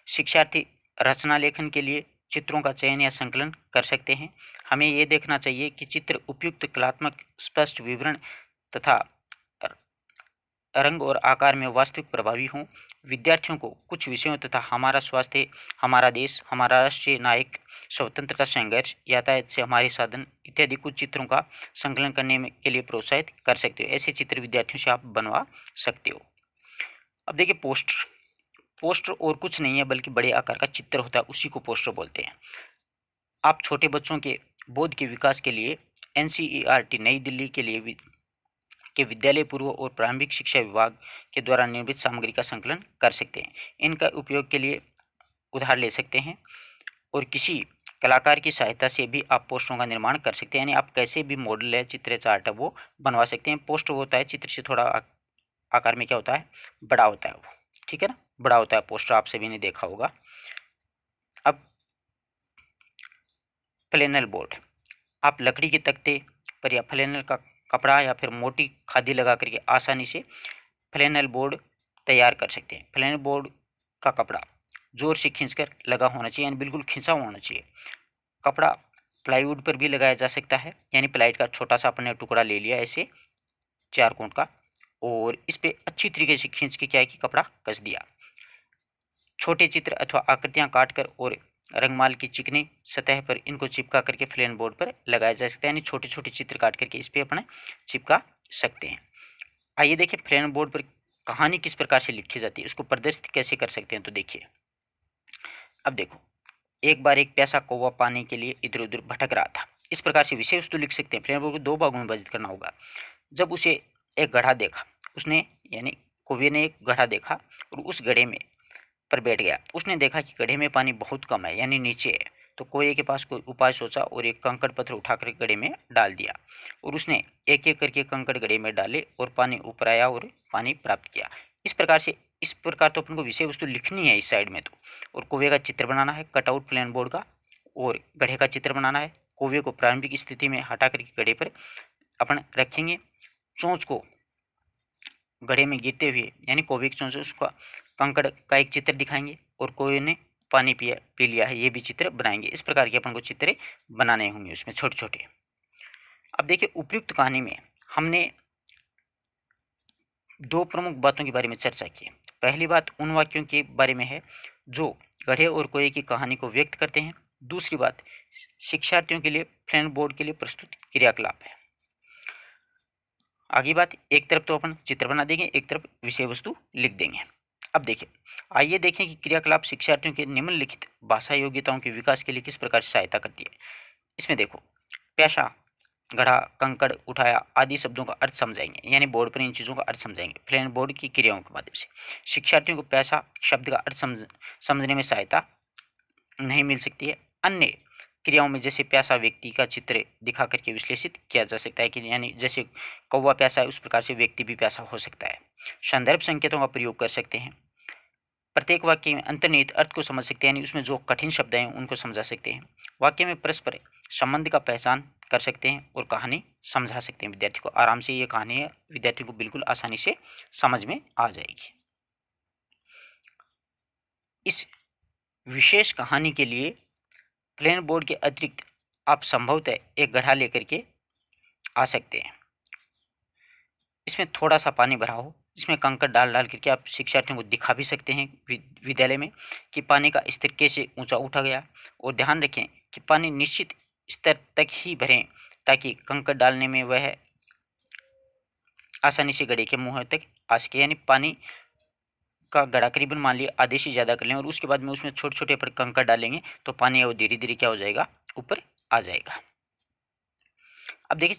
शिक्षार्थी रचना लेखन के लिए चित्रों का चयन या संकलन कर सकते हैं। हमें ये देखना चाहिए कि चित्र उपयुक्त कलात्मक स्पष्ट विवरण तथा रंग और आकार में वास्तविक प्रभावी हों। विद्यार्थियों को कुछ विषयों तथा हमारा स्वास्थ्य, हमारा देश, हमारा राष्ट्रीय नायक, स्वतंत्रता संघर्ष, यातायात से हमारे साधन इत्यादि कुछ चित्रों का संकलन करने में के लिए प्रोत्साहित कर सकते हो। ऐसे चित्र विद्यार्थियों से आप बनवा सकते हो। अब देखिए पोस्टर और कुछ नहीं है बल्कि बड़े आकार का चित्र होता है, उसी को पोस्टर बोलते हैं। आप छोटे बच्चों के बोध के विकास के लिए NCERT नई दिल्ली के लिए के विद्यालय पूर्व और प्रारंभिक शिक्षा विभाग के द्वारा निर्मित सामग्री का संकलन कर सकते हैं। इनका उपयोग के लिए उधार ले सकते हैं और किसी कलाकार की सहायता से भी आप पोस्टरों का निर्माण कर सकते हैं, यानी आप कैसे भी मॉडल है, चित्र चार्ट है वो बनवा सकते हैं। पोस्टर होता है चित्र से थोड़ा आकार में क्या होता है, बड़ा होता है वो, ठीक है ना, बड़ा होता है पोस्टर, आप सभी ने देखा होगा। अब फ्लैनेल बोर्ड, आप लकड़ी के तख्ते पर या फ्लैनेल का कपड़ा या फिर मोटी खादी लगा करके आसानी से फ्लैनेल बोर्ड तैयार कर सकते हैं। फ्लैनेल बोर्ड का कपड़ा जोर से खींचकर लगा होना चाहिए, यानी बिल्कुल खिंचा हुआ होना चाहिए। कपड़ा प्लाईवुड पर भी लगाया जा सकता है, यानी प्लाईवुड का छोटा सा अपने टुकड़ा ले लिया ऐसे 4 कोण का, और इस पे अच्छी तरीके से खींच के क्या है कि कपड़ा कस दिया। छोटे चित्र अथवा आकृतियां काटकर और रंगमाल की चिकनी सतह पर इनको चिपका करके फ्लेन बोर्ड पर लगाया जा सकता है, यानी छोटे छोटे चित्र काट करके इस पे अपने चिपका सकते हैं। आइए देखिए फ्लेन बोर्ड पर कहानी किस प्रकार से लिखी जाती है, उसको प्रदर्शित कैसे कर सकते हैं। तो देखिए, अब देखो, एक बार एक प्यासा कौवा पानी के लिए इधर उधर भटक रहा था। इस प्रकार से विषय वस्तु लिख सकते हैं। फ्लेन बोर्ड को 2 भागों में विभाजित करना होगा। जब उसे एक गड्ढा देखा, उसने यानी कौवे ने एक गड्ढा देखा और उस गड्ढे में पर बैठ गया। उसने देखा कि गड्ढे में पानी बहुत कम है, यानी नीचे है। तो कौवे के पास कोई उपाय सोचा और एक कंकड़ पत्थर उठाकर गड्ढे में डाल दिया, और उसने एक एक करके कंकड़ गड्ढे में डाले और पानी ऊपर आया और पानी प्राप्त किया। इस प्रकार तो अपन को विषय वस्तु लिखनी है इस साइड में। तो और कौवे का चित्र बनाना है, कटआउट प्लेन बोर्ड का, और गड्ढे का चित्र बनाना है। कौवे को प्रारंभिक स्थिति में हटा करके गड्ढे पर अपन रखेंगे। चोंच को गड्ढे में गिरते हुए, यानी कौवे की चोंच से उसका कंकड़ का एक चित्र दिखाएंगे, और कौवे ने पानी पी लिया है, ये भी चित्र बनाएंगे। इस प्रकार के अपन को चित्र बनाने होंगे उसमें छोटे छोटे। अब देखिए, उपयुक्त कहानी में हमने 2 प्रमुख बातों के बारे में चर्चा की। पहली बात उन वाक्यों के बारे में है जो गधे और कौवे की कहानी को व्यक्त करते हैं। दूसरी बात शिक्षार्थियों के लिए फ्लेन बोर्ड के लिए प्रस्तुत क्रियाकलाप है। आगे बात, एक तरफ तो अपन चित्र बना देंगे, एक तरफ विषय वस्तु लिख देंगे। अब देखिए, आइए देखें कि क्रियाकलाप शिक्षार्थियों के निम्नलिखित भाषा योग्यताओं के विकास के लिए किस प्रकार से सहायता करती है। इसमें देखो, प्यासा, गढ़ा, कंकड़ उठाया आदि शब्दों का अर्थ समझाएंगे, यानी बोर्ड पर इन चीज़ों का अर्थ समझाएंगे फ्लेन बोर्ड की क्रियाओं के माध्यम से। शिक्षार्थियों को प्यासा शब्द का अर्थ समझने में सहायता नहीं मिल सकती है। अन्य क्रियाओं में जैसे प्यासा व्यक्ति का चित्र दिखा करके विश्लेषित किया जा सकता है, कि यानी जैसे कौवा प्यासा है उस प्रकार से व्यक्ति भी प्यासा हो सकता है। संदर्भ संकेतों का प्रयोग कर सकते हैं। प्रत्येक वाक्य में अंतर्निहित अर्थ को समझ सकते हैं, यानी उसमें जो कठिन शब्द हैं उनको समझा सकते हैं। वाक्य में परस्पर संबंध का पहचान कर सकते हैं और कहानी समझा सकते हैं। विद्यार्थी को आराम से ये कहानी है, विद्यार्थी को बिल्कुल आसानी से समझ में आ जाएगी। इस विशेष कहानी के लिए प्लेन बोर्ड के अतिरिक्त आप संभवतः एक गड्ढा लेकर के आ सकते हैं। इसमें थोड़ा सा पानी भरा हो, इसमें कंकड़ डाल डाल करके आप शिक्षार्थियों को दिखा भी सकते हैं विद्यालय में कि पानी का स्तर कैसे ऊंचा उठा गया। और ध्यान रखें कि पानी निश्चित स्तर तक ही भरें ताकि कंकड़ डालने में वह आसानी से गड्ढे के मुंह तक आ सके। यानी पानी का गड्ढा करीबन मान लिया आधे से ज़्यादा कर लें, और उसके बाद में उसमें छोटे छोटे पर कंकड़ डालेंगे तो पानी वो धीरे धीरे क्या हो जाएगा, ऊपर आ जाएगा। अब देखिए,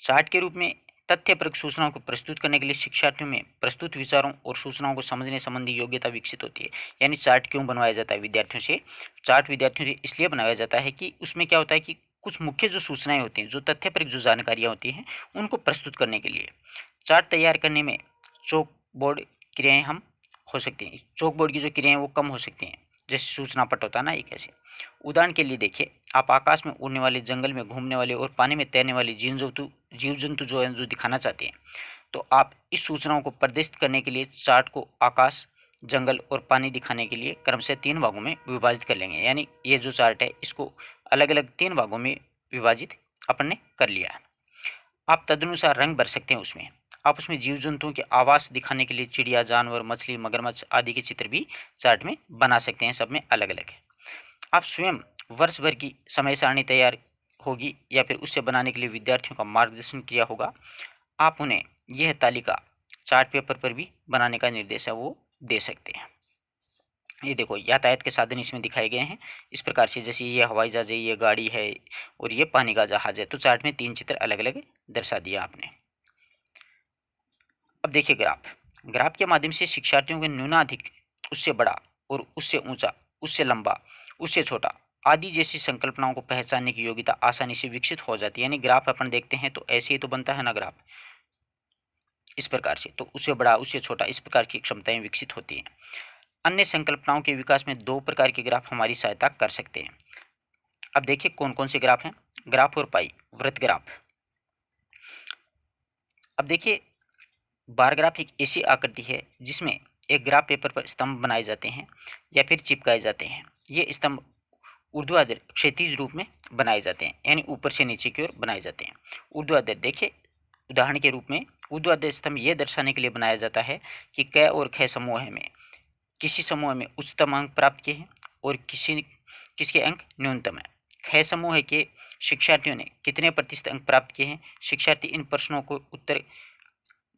चार्ट के रूप में तथ्यपरक सूचनाओं को प्रस्तुत करने के लिए शिक्षार्थियों में प्रस्तुत विचारों और सूचनाओं को समझने संबंधी योग्यता विकसित होती है। यानी चार्ट क्यों बनवाया जाता है विद्यार्थियों से? चार्ट विद्यार्थियों से इसलिए बनाया जाता है कि उसमें क्या होता है कि कुछ मुख्य जो सूचनाएं होती हैं, जो तथ्यपरक जो जानकारियाँ होती हैं, उनको प्रस्तुत करने के लिए चार्ट तैयार करने में चौक बोर्ड क्रियाएँ हम हो सकती हैं। चौक बोर्ड की जो क्रियाएँ वो कम हो सकती हैं, जैसे सूचना पट होता है ना, एक ऐसे। उदाहरण के लिए देखिए, आप आकाश में उड़ने वाले, जंगल में घूमने वाले और पानी में तैरने वाले जीव जंतु जो है जो दिखाना चाहते हैं, तो आप इस सूचनाओं को प्रदर्शित करने के लिए चार्ट को आकाश, जंगल और पानी दिखाने के लिए क्रमशः 3 भागों में विभाजित कर लेंगे। यानी ये जो चार्ट है इसको अलग अलग 3 भागों में विभाजित अपन ने कर लिया है। आप तदनुसार रंग भर सकते हैं उसमें। आप उसमें जीव जंतुओं के आवास दिखाने के लिए चिड़िया, जानवर, मछली, मगरमच्छ आदि के चित्र भी चार्ट में बना सकते हैं, सब में अलग अलग है। आप स्वयं वर्ष भर की समय सारणी तैयार होगी या फिर उससे बनाने के लिए विद्यार्थियों का मार्गदर्शन किया होगा। आप उन्हें यह तालिका चार्ट पेपर पर भी बनाने का निर्देश है वो दे सकते हैं। ये देखो, यातायात के साधन इसमें दिखाए गए हैं इस प्रकार से, जैसे ये हवाई जहाज है, ये गाड़ी है और ये पानी का जहाज है। तो चार्ट में 3 चित्र अलग अलग दर्शा दिया आपने। अब देखिए, ग्राफ के माध्यम से शिक्षार्थियों के न्यूनाधिक, उससे बड़ा और उससे ऊंचा, उससे लंबा, उससे छोटा आदि जैसी संकल्पनाओं को पहचानने की योग्यता आसानी से विकसित हो जाती है। यानी ग्राफ अपन देखते हैं तो ऐसे ही तो बनता है ना ग्राफ, इस प्रकार से। तो उससे बड़ा, उससे छोटा, इस प्रकार की क्षमताएं विकसित होती हैं। अन्य संकल्पनाओं के विकास में 2 प्रकार के ग्राफ हमारी सहायता कर सकते हैं। अब देखिए कौन कौन से ग्राफ हैं। ग्राफ और पाई, वृत्त ग्राफ। अब देखिए, बार ग्राफ एक ऐसी आकृति है जिसमें एक ग्राफ पेपर पर स्तंभ बनाए जाते हैं या फिर चिपकाए जाते हैं। ये स्तंभ ऊर्ध्वाधर क्षैतिज रूप में बनाए जाते हैं, यानी ऊपर से नीचे की ओर बनाए जाते हैं। ऊर्ध्वाधर देखिए, उदाहरण के रूप में ऊर्ध्वाधर स्तंभ यह दर्शाने के लिए बनाया जाता है कि क और ख समूह में किसी समूह में उच्चतम अंक प्राप्त किए हैं और किसके अंक न्यूनतम है। ख समूह के शिक्षार्थियों ने कितने प्रतिशत अंक प्राप्त किए हैं। शिक्षार्थी इन प्रश्नों को उत्तर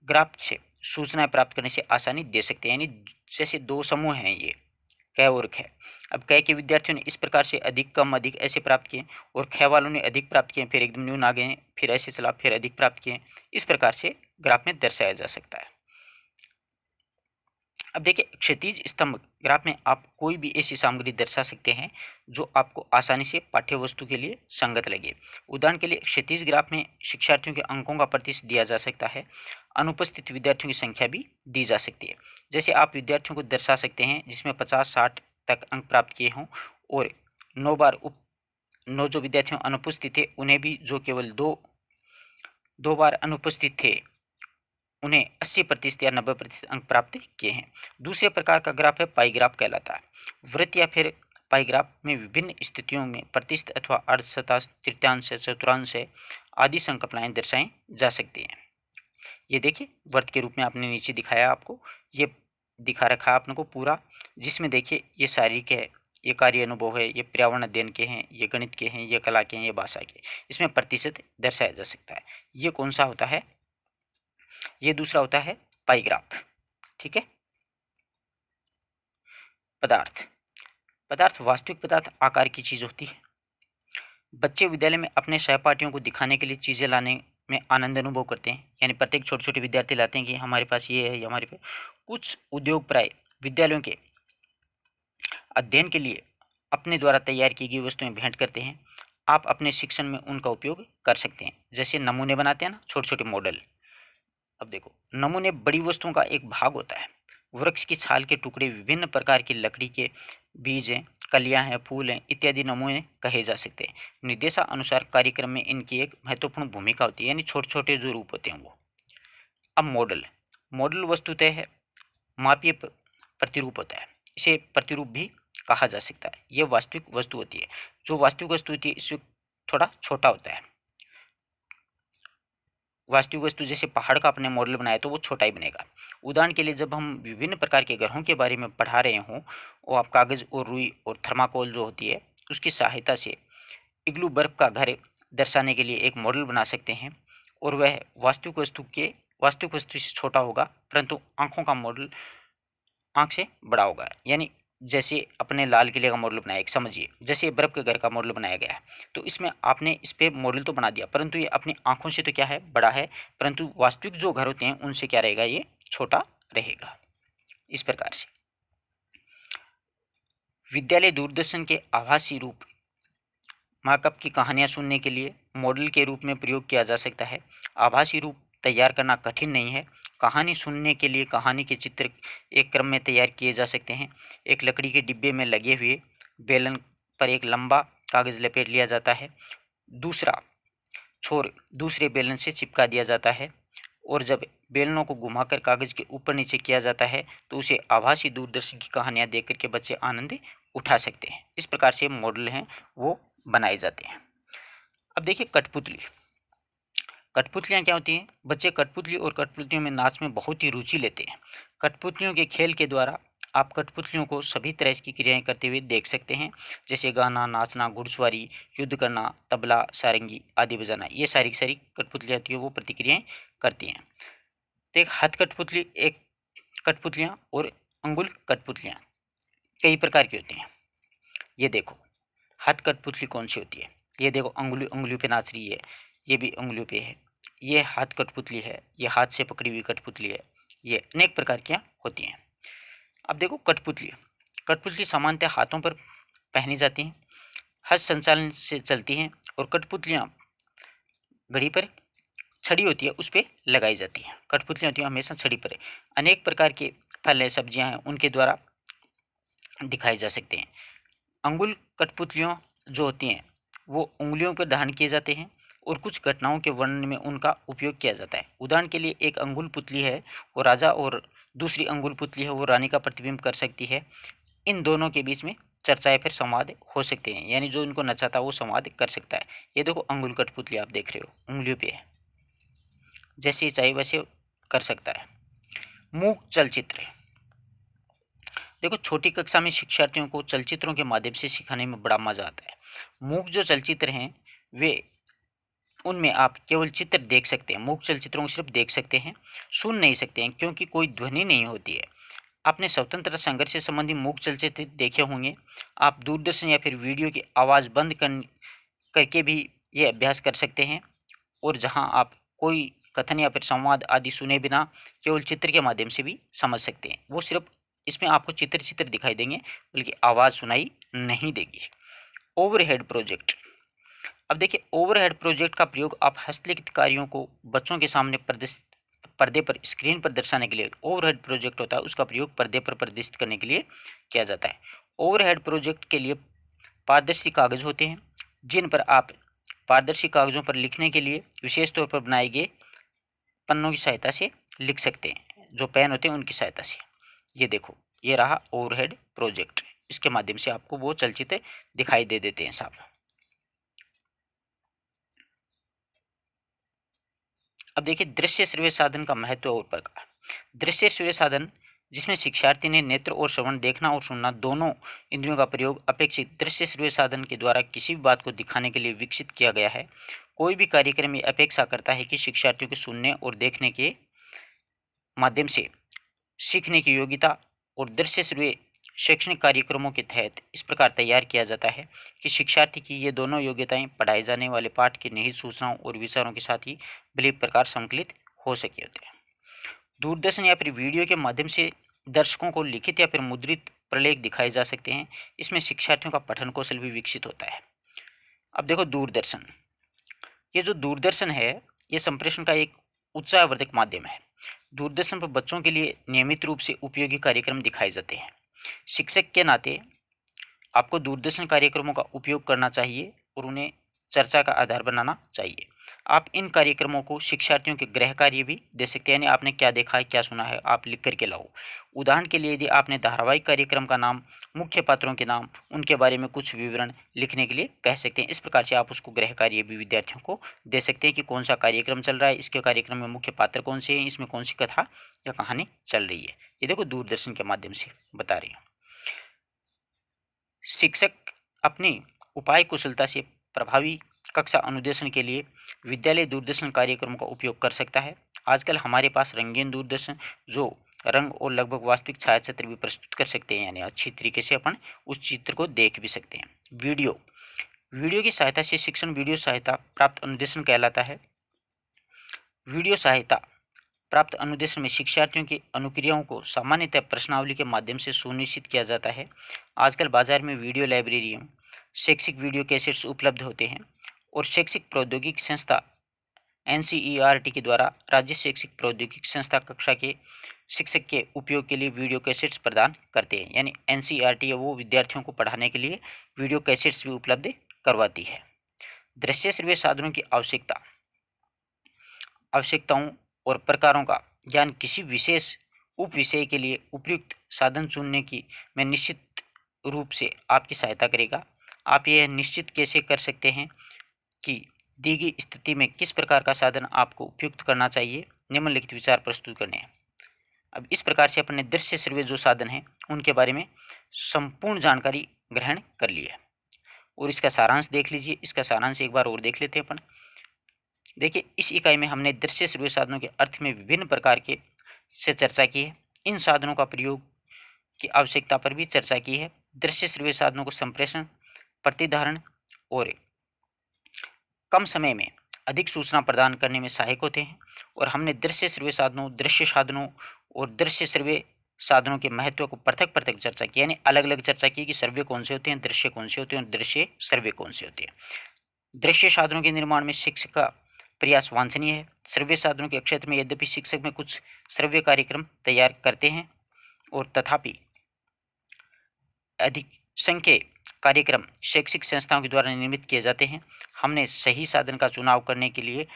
ग्राफ से सूचनाएं प्राप्त करने से आसानी दे सकते हैं। यानी जैसे दो समूह हैं ये क और ख, अब क के विद्यार्थियों ने इस प्रकार से अधिक कम अधिक ऐसे प्राप्त किए और ख वालों ने अधिक प्राप्त किए, फिर एकदम न्यून आ गए, फिर ऐसे चला, फिर अधिक प्राप्त किए। इस प्रकार से ग्राफ में दर्शाया जा सकता है। अब देखिए, क्षैतिज स्तंभ ग्राफ में आप कोई भी ऐसी सामग्री दर्शा सकते हैं जो आपको आसानी से पाठ्य वस्तु के लिए संगत लगे। उदाहरण के लिए क्षैतिज ग्राफ में शिक्षार्थियों के अंकों का प्रतिशत दिया जा सकता है, अनुपस्थित विद्यार्थियों की संख्या भी दी जा सकती है। जैसे आप विद्यार्थियों को दर्शा सकते हैं जिसमें 50-60 तक अंक प्राप्त किए हों और 9 जो विद्यार्थी अनुपस्थित थे उन्हें भी, जो केवल दो बार अनुपस्थित थे, उन्हें 80% या 90% अंक प्राप्त किए हैं। दूसरे प्रकार का ग्राफ है पाई ग्राफ कहलाता है। वृत्त या फिर पाई ग्राफ में विभिन्न स्थितियों में प्रतिशत अथवा अर्धशतांश, तृतीयांश, चतुर्थांश आदि संकल्पनाएं दर्शाई जा सकती हैं। ये देखिए, वर्त के रूप में आपने नीचे दिखाया, आपको ये दिखा रखा है आपने को पूरा, जिसमें देखिए ये शारीरिक है, ये कार्य अनुभव है, ये पर्यावरण अध्ययन के हैं, ये गणित के हैं, ये कला के हैं, ये भाषा के। इसमें प्रतिशत दर्शाया जा सकता है। ये कौन सा होता है, ये दूसरा होता है पाई ग्राफ। ठीक है। पदार्थ वास्तविक पदार्थ आकार की चीज होती है। बच्चे विद्यालय में अपने सहपाठियों को दिखाने के लिए चीजें लाने में आनंद अनुभव करते हैं। यानी प्रत्येक छोटे छोटे विद्यार्थी लाते हैं कि हमारे पास ये है या हमारे पास। कुछ उद्योग प्राय विद्यालयों के अध्ययन के लिए अपने द्वारा तैयार की गई वस्तुएं भेंट करते हैं। आप अपने शिक्षण में उनका उपयोग कर सकते हैं। जैसे नमूने बनाते हैं ना, छोटे छोटे मॉडल। अब देखो, नमूने बड़ी वस्तुओं का एक भाग होता है। वृक्ष की छाल के टुकड़े, विभिन्न प्रकार की लकड़ी के बीज हैं, कलियां हैं, फूल हैं इत्यादि नमूने कहे जा सकते हैं। निर्देशानुसार कार्यक्रम में इनकी एक महत्वपूर्ण भूमिका होती है, यानी छोटे छोटे जो रूप होते हैं वो। अब मॉडल वस्तुतः है मापीय प्रतिरूप होता है। इसे प्रतिरूप भी कहा जा सकता है। यह वास्तविक वस्तु होती है। जो वास्तविक वस्तु होती है इससे थोड़ा छोटा होता है। वास्तविक वस्तु जैसे पहाड़ का अपने मॉडल बनाया तो वो छोटा ही बनेगा। उदाहरण के लिए, जब हम विभिन्न प्रकार के ग्रहों के बारे में पढ़ा रहे हों, और आप कागज़ और रुई और थर्माकोल जो होती है उसकी सहायता से इग्लू बर्फ का घर दर्शाने के लिए एक मॉडल बना सकते हैं, और वह वास्तविक वस्तु से छोटा होगा, परंतु आँखों का मॉडल आँख से बड़ा होगा। यानी जैसे अपने लाल किले का मॉडल बनाया, एक समझिए जैसे बर्फ के घर का मॉडल बनाया गया है, तो इसमें आपने इस पे मॉडल तो बना दिया, परंतु ये अपनी आंखों से तो क्या है, बड़ा है, परंतु वास्तविक जो घर होते हैं उनसे क्या रहेगा, ये छोटा रहेगा। इस प्रकार से विद्यालय दूरदर्शन के आभासी रूप मार्कअप की कहानियाँ सुनने के लिए मॉडल के रूप में प्रयोग किया जा सकता है। आभासी रूप तैयार करना कठिन नहीं है। कहानी सुनने के लिए कहानी के चित्र एक क्रम में तैयार किए जा सकते हैं। एक लकड़ी के डिब्बे में लगे हुए बेलन पर एक लंबा कागज़ लपेट लिया जाता है, दूसरा छोर दूसरे बेलन से चिपका दिया जाता है, और जब बेलनों को घुमाकर कागज़ के ऊपर नीचे किया जाता है तो उसे आभासी दूरदर्शन की कहानियाँ देख करके बच्चे आनंद उठा सकते हैं। इस प्रकार से मॉडल हैं वो बनाए जाते हैं। अब देखिए कठपुतलियाँ क्या होती हैं। बच्चे कठपुतली और कठपुतलियों में नाच में बहुत ही रुचि लेते हैं। कठपुतलियों के खेल के द्वारा आप कठपुतलियों को सभी तरह की क्रियाएं करते हुए देख सकते हैं, जैसे गाना, नाचना, घुड़सवारी, युद्ध करना, तबला, सारंगी आदि बजाना। ये सारी की सारी कठपुतलियाँ होती हैं वो प्रतिक्रियाएं करती हैं। तो एक हाथ कठपुतली, एक कठपुतलियाँ और अंगुल कठपुतलियाँ कई प्रकार की होती हैं। ये देखो हाथ कठपुतली कौन सी होती है, ये देखो उंगलियों पे नाच रही है, ये भी उंगलियों पे है। ये हाथ कठपुतली है, ये हाथ से पकड़ी हुई कठपुतली है। ये अनेक प्रकार की होती हैं। अब देखो कठपुतली सामान्यतः हाथों पर पहनी जाती हैं, हस्त संचालन से चलती हैं, और कठपुतलियाँ घड़ी पर छड़ी होती है उस पर लगाई जाती हैं। कठपुतलियाँ होती हैं हमेशा छड़ी पर। अनेक प्रकार के फल है, सब्जियाँ हैं, उनके द्वारा दिखाए जा सकते हैं। अंगुल कठपुतलियों जो होती हैं वो उंगलियों पर धारण किए जाते हैं, और कुछ घटनाओं के वर्णन में उनका उपयोग किया जाता है। उदाहरण के लिए एक अंगुल पुतली है, वो राजा और दूसरी अंगुल पुतली है वो रानी का प्रतिबिंब कर सकती है। इन दोनों के बीच में चर्चा या फिर संवाद हो सकते हैं, यानी जो इनको नचाता है वो संवाद कर सकता है। ये देखो अंगुल कठपुतली आप देख रहे हो, उंगलियों पे है, जैसे चाहे वैसे कर सकता है। मूक चलचित्र, देखो छोटी कक्षा में शिक्षार्थियों को चलचित्रों के माध्यम से सिखाने में बड़ा मजा आता है। मूक जो चलचित्र हैं वे, उनमें आप केवल चित्र देख सकते हैं, मूक चलचित्रों को सिर्फ देख सकते हैं, सुन नहीं सकते हैं, क्योंकि कोई ध्वनि नहीं होती है। आपने स्वतंत्रता संघर्ष से संबंधित मूक चलचित्र देखे होंगे। आप दूरदर्शन या फिर वीडियो की आवाज़ बंद करके भी ये अभ्यास कर सकते हैं, और जहां आप कोई कथन या फिर संवाद आदि सुने बिना केवल चित्र के माध्यम से भी समझ सकते हैं। वो सिर्फ इसमें आपको चित्र चित्र दिखाई देंगे, बल्कि आवाज़ सुनाई नहीं देगी। ओवरहेड प्रोजेक्ट, अब देखिए ओवरहेड प्रोजेक्ट का प्रयोग आप हस्तलिखित कार्यों को बच्चों के सामने पर्दे पर स्क्रीन पर दर्शाने के लिए, ओवरहेड प्रोजेक्ट होता है उसका प्रयोग पर्दे पर प्रदर्शित करने के लिए किया जाता है। ओवरहेड प्रोजेक्ट के लिए पारदर्शी कागज होते हैं, जिन पर आप पारदर्शी कागजों पर लिखने के लिए विशेष तौर पर बनाए गए पन्नों की सहायता से लिख सकते हैं, जो पेन होते हैं उनकी सहायता से। ये देखो, ये रहा ओवरहेड प्रोजेक्ट, इसके माध्यम से आपको वो चलचित्र दिखाई दे देते हैं साहब। अब देखिए दृश्य श्रव्य साधन का महत्व और प्रकार। दृश्य श्रव्य साधन जिसमें शिक्षार्थी ने नेत्र और श्रवण, देखना और सुनना दोनों इंद्रियों का प्रयोग अपेक्षित दृश्य श्रव्य साधन के द्वारा किसी भी बात को दिखाने के लिए विकसित किया गया है। कोई भी कार्यक्रम ये अपेक्षा करता है कि शिक्षार्थियों के सुनने और देखने के माध्यम से सीखने की योग्यता, और दृश्य श्रव्य शैक्षणिक कार्यक्रमों के तहत इस प्रकार तैयार किया जाता है कि शिक्षार्थी की ये दोनों योग्यताएं पढ़ाए जाने वाले पाठ की निहित सूचनाओं और विचारों के साथ ही भली प्रकार संकलित हो सके होते हैं। दूरदर्शन या फिर वीडियो के माध्यम से दर्शकों को लिखित या फिर मुद्रित प्रलेख दिखाए जा सकते हैं। इसमें शिक्षार्थियों का पठन कौशल भी विकसित होता है। अब देखो दूरदर्शन, ये जो दूरदर्शन है ये संप्रेषण का एक उच्चावर्धक माध्यम है। दूरदर्शन पर बच्चों के लिए नियमित रूप से उपयोगी कार्यक्रम दिखाए जाते हैं। शिक्षक के नाते आपको दूरदर्शन कार्यक्रमों का उपयोग करना चाहिए और उन्हें चर्चा का आधार बनाना चाहिए। आप इन कार्यक्रमों को शिक्षार्थियों के गृह कार्य भी दे सकते हैं, यानी आपने क्या देखा है क्या सुना है आप लिख करके लाओ। उदाहरण के लिए यदि आपने धारावाहिक कार्यक्रम का नाम, मुख्य पात्रों के नाम, उनके बारे में कुछ विवरण लिखने के लिए कह सकते हैं। इस प्रकार से आप उसको गृह कार्य भी विद्यार्थियों को दे सकते हैं कि कौन सा कार्यक्रम चल रहा है, इसके कार्यक्रम में मुख्य पात्र कौन से हैं, इसमें कौन सी कथा या कहानी चल रही है। ये देखो दूरदर्शन के माध्यम से बता रही हूँ। शिक्षक अपनी उपाय कुशलता से प्रभावी कक्षा अनुदेशन के लिए विद्यालय दूरदर्शन कार्यक्रमों का उपयोग कर सकता है। आजकल हमारे पास रंगीन दूरदर्शन जो रंग और लगभग वास्तविक छायाचित्र भी प्रस्तुत कर सकते हैं, यानी अच्छी तरीके से अपन उस चित्र को देख भी सकते हैं। वीडियो, वीडियो की सहायता से शिक्षण वीडियो सहायता प्राप्त अनुदेशन कहलाता है। वीडियो सहायता प्राप्त अनुदेशन में शिक्षार्थियों की अनुक्रियाओं को सामान्यतः प्रश्नावली के माध्यम से सुनिश्चित किया जाता है। आजकल बाजार में वीडियो लाइब्रेरियों शैक्षिक वीडियो कैसेट्स उपलब्ध होते हैं, और शैक्षिक प्रौद्योगिकी संस्था NCERT के द्वारा राज्य शैक्षिक प्रौद्योगिकी संस्था कक्षा के शिक्षक के उपयोग के लिए वीडियो कैसेट्स प्रदान करते हैं, यानी NCERT वो विद्यार्थियों को पढ़ाने के लिए वीडियो कैसेट्स भी उपलब्ध करवाती है। दृश्य श्रव्य साधनों की आवश्यकताओं और प्रकारों का ज्ञान किसी विशेष उप विषय के लिए उपयुक्त साधन चुनने की में निश्चित रूप से आपकी सहायता करेगा। आप यह निश्चित कैसे कर सकते हैं कि दी गई स्थिति में किस प्रकार का साधन आपको उपयुक्त करना चाहिए। निम्नलिखित विचार प्रस्तुत करने हैं। अब इस प्रकार से अपन ने दृश्य श्रव्य जो साधन हैं उनके बारे में संपूर्ण जानकारी ग्रहण कर ली है, और इसका सारांश देख लीजिए। इसका सारांश एक बार और देख लेते हैं अपन। देखिए इस इकाई में हमने दृश्य श्रव्य साधनों के अर्थ में विभिन्न प्रकार के से चर्चा की है। इन साधनों का प्रयोग की आवश्यकता पर भी चर्चा की है। दृश्य श्रव्य साधनों को संप्रेषण, प्रतिधारण और कम समय में अधिक सूचना प्रदान करने में सहायक होते हैं। और हमने दृश्य श्रव्य साधनों, दृश्य साधनों और दृश्य श्रव्य साधनों के महत्व को पृथक पृथक चर्चा की, यानी अलग अलग चर्चा की कि श्रव्य कौन से होते हैं, दृश्य कौन से होते हैं और दृश्य श्रव्य कौन से होते हैं। दृश्य साधनों के निर्माण में शिक्षक का प्रयास वांछनीय है। श्रव्य साधनों के क्षेत्र में यद्यपि शिक्षक में कुछ श्रव्य कार्यक्रम तैयार करते हैं, और तथापि अधिक संख्य कार्यक्रम शैक्षिक संस्थाओं के द्वारा निर्मित किए जाते हैं। हमने सही साधन का चुनाव करने के लिए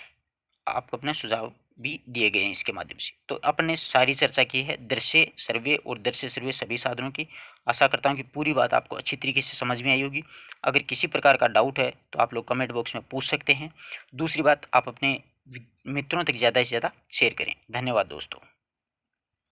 आपको अपने सुझाव भी दिए गए हैं इसके माध्यम से। तो अपन ने सारी चर्चा की है दृश्य सर्वे और दृश्य सर्वे सभी साधनों की। आशा करता हूँ कि पूरी बात आपको अच्छी तरीके से समझ में आई होगी। अगर किसी प्रकार का डाउट है तो आप लोग कमेंट बॉक्स में पूछ सकते हैं। दूसरी बात, आप अपने मित्रों तक ज़्यादा से ज़्यादा शेयर करें। धन्यवाद दोस्तों।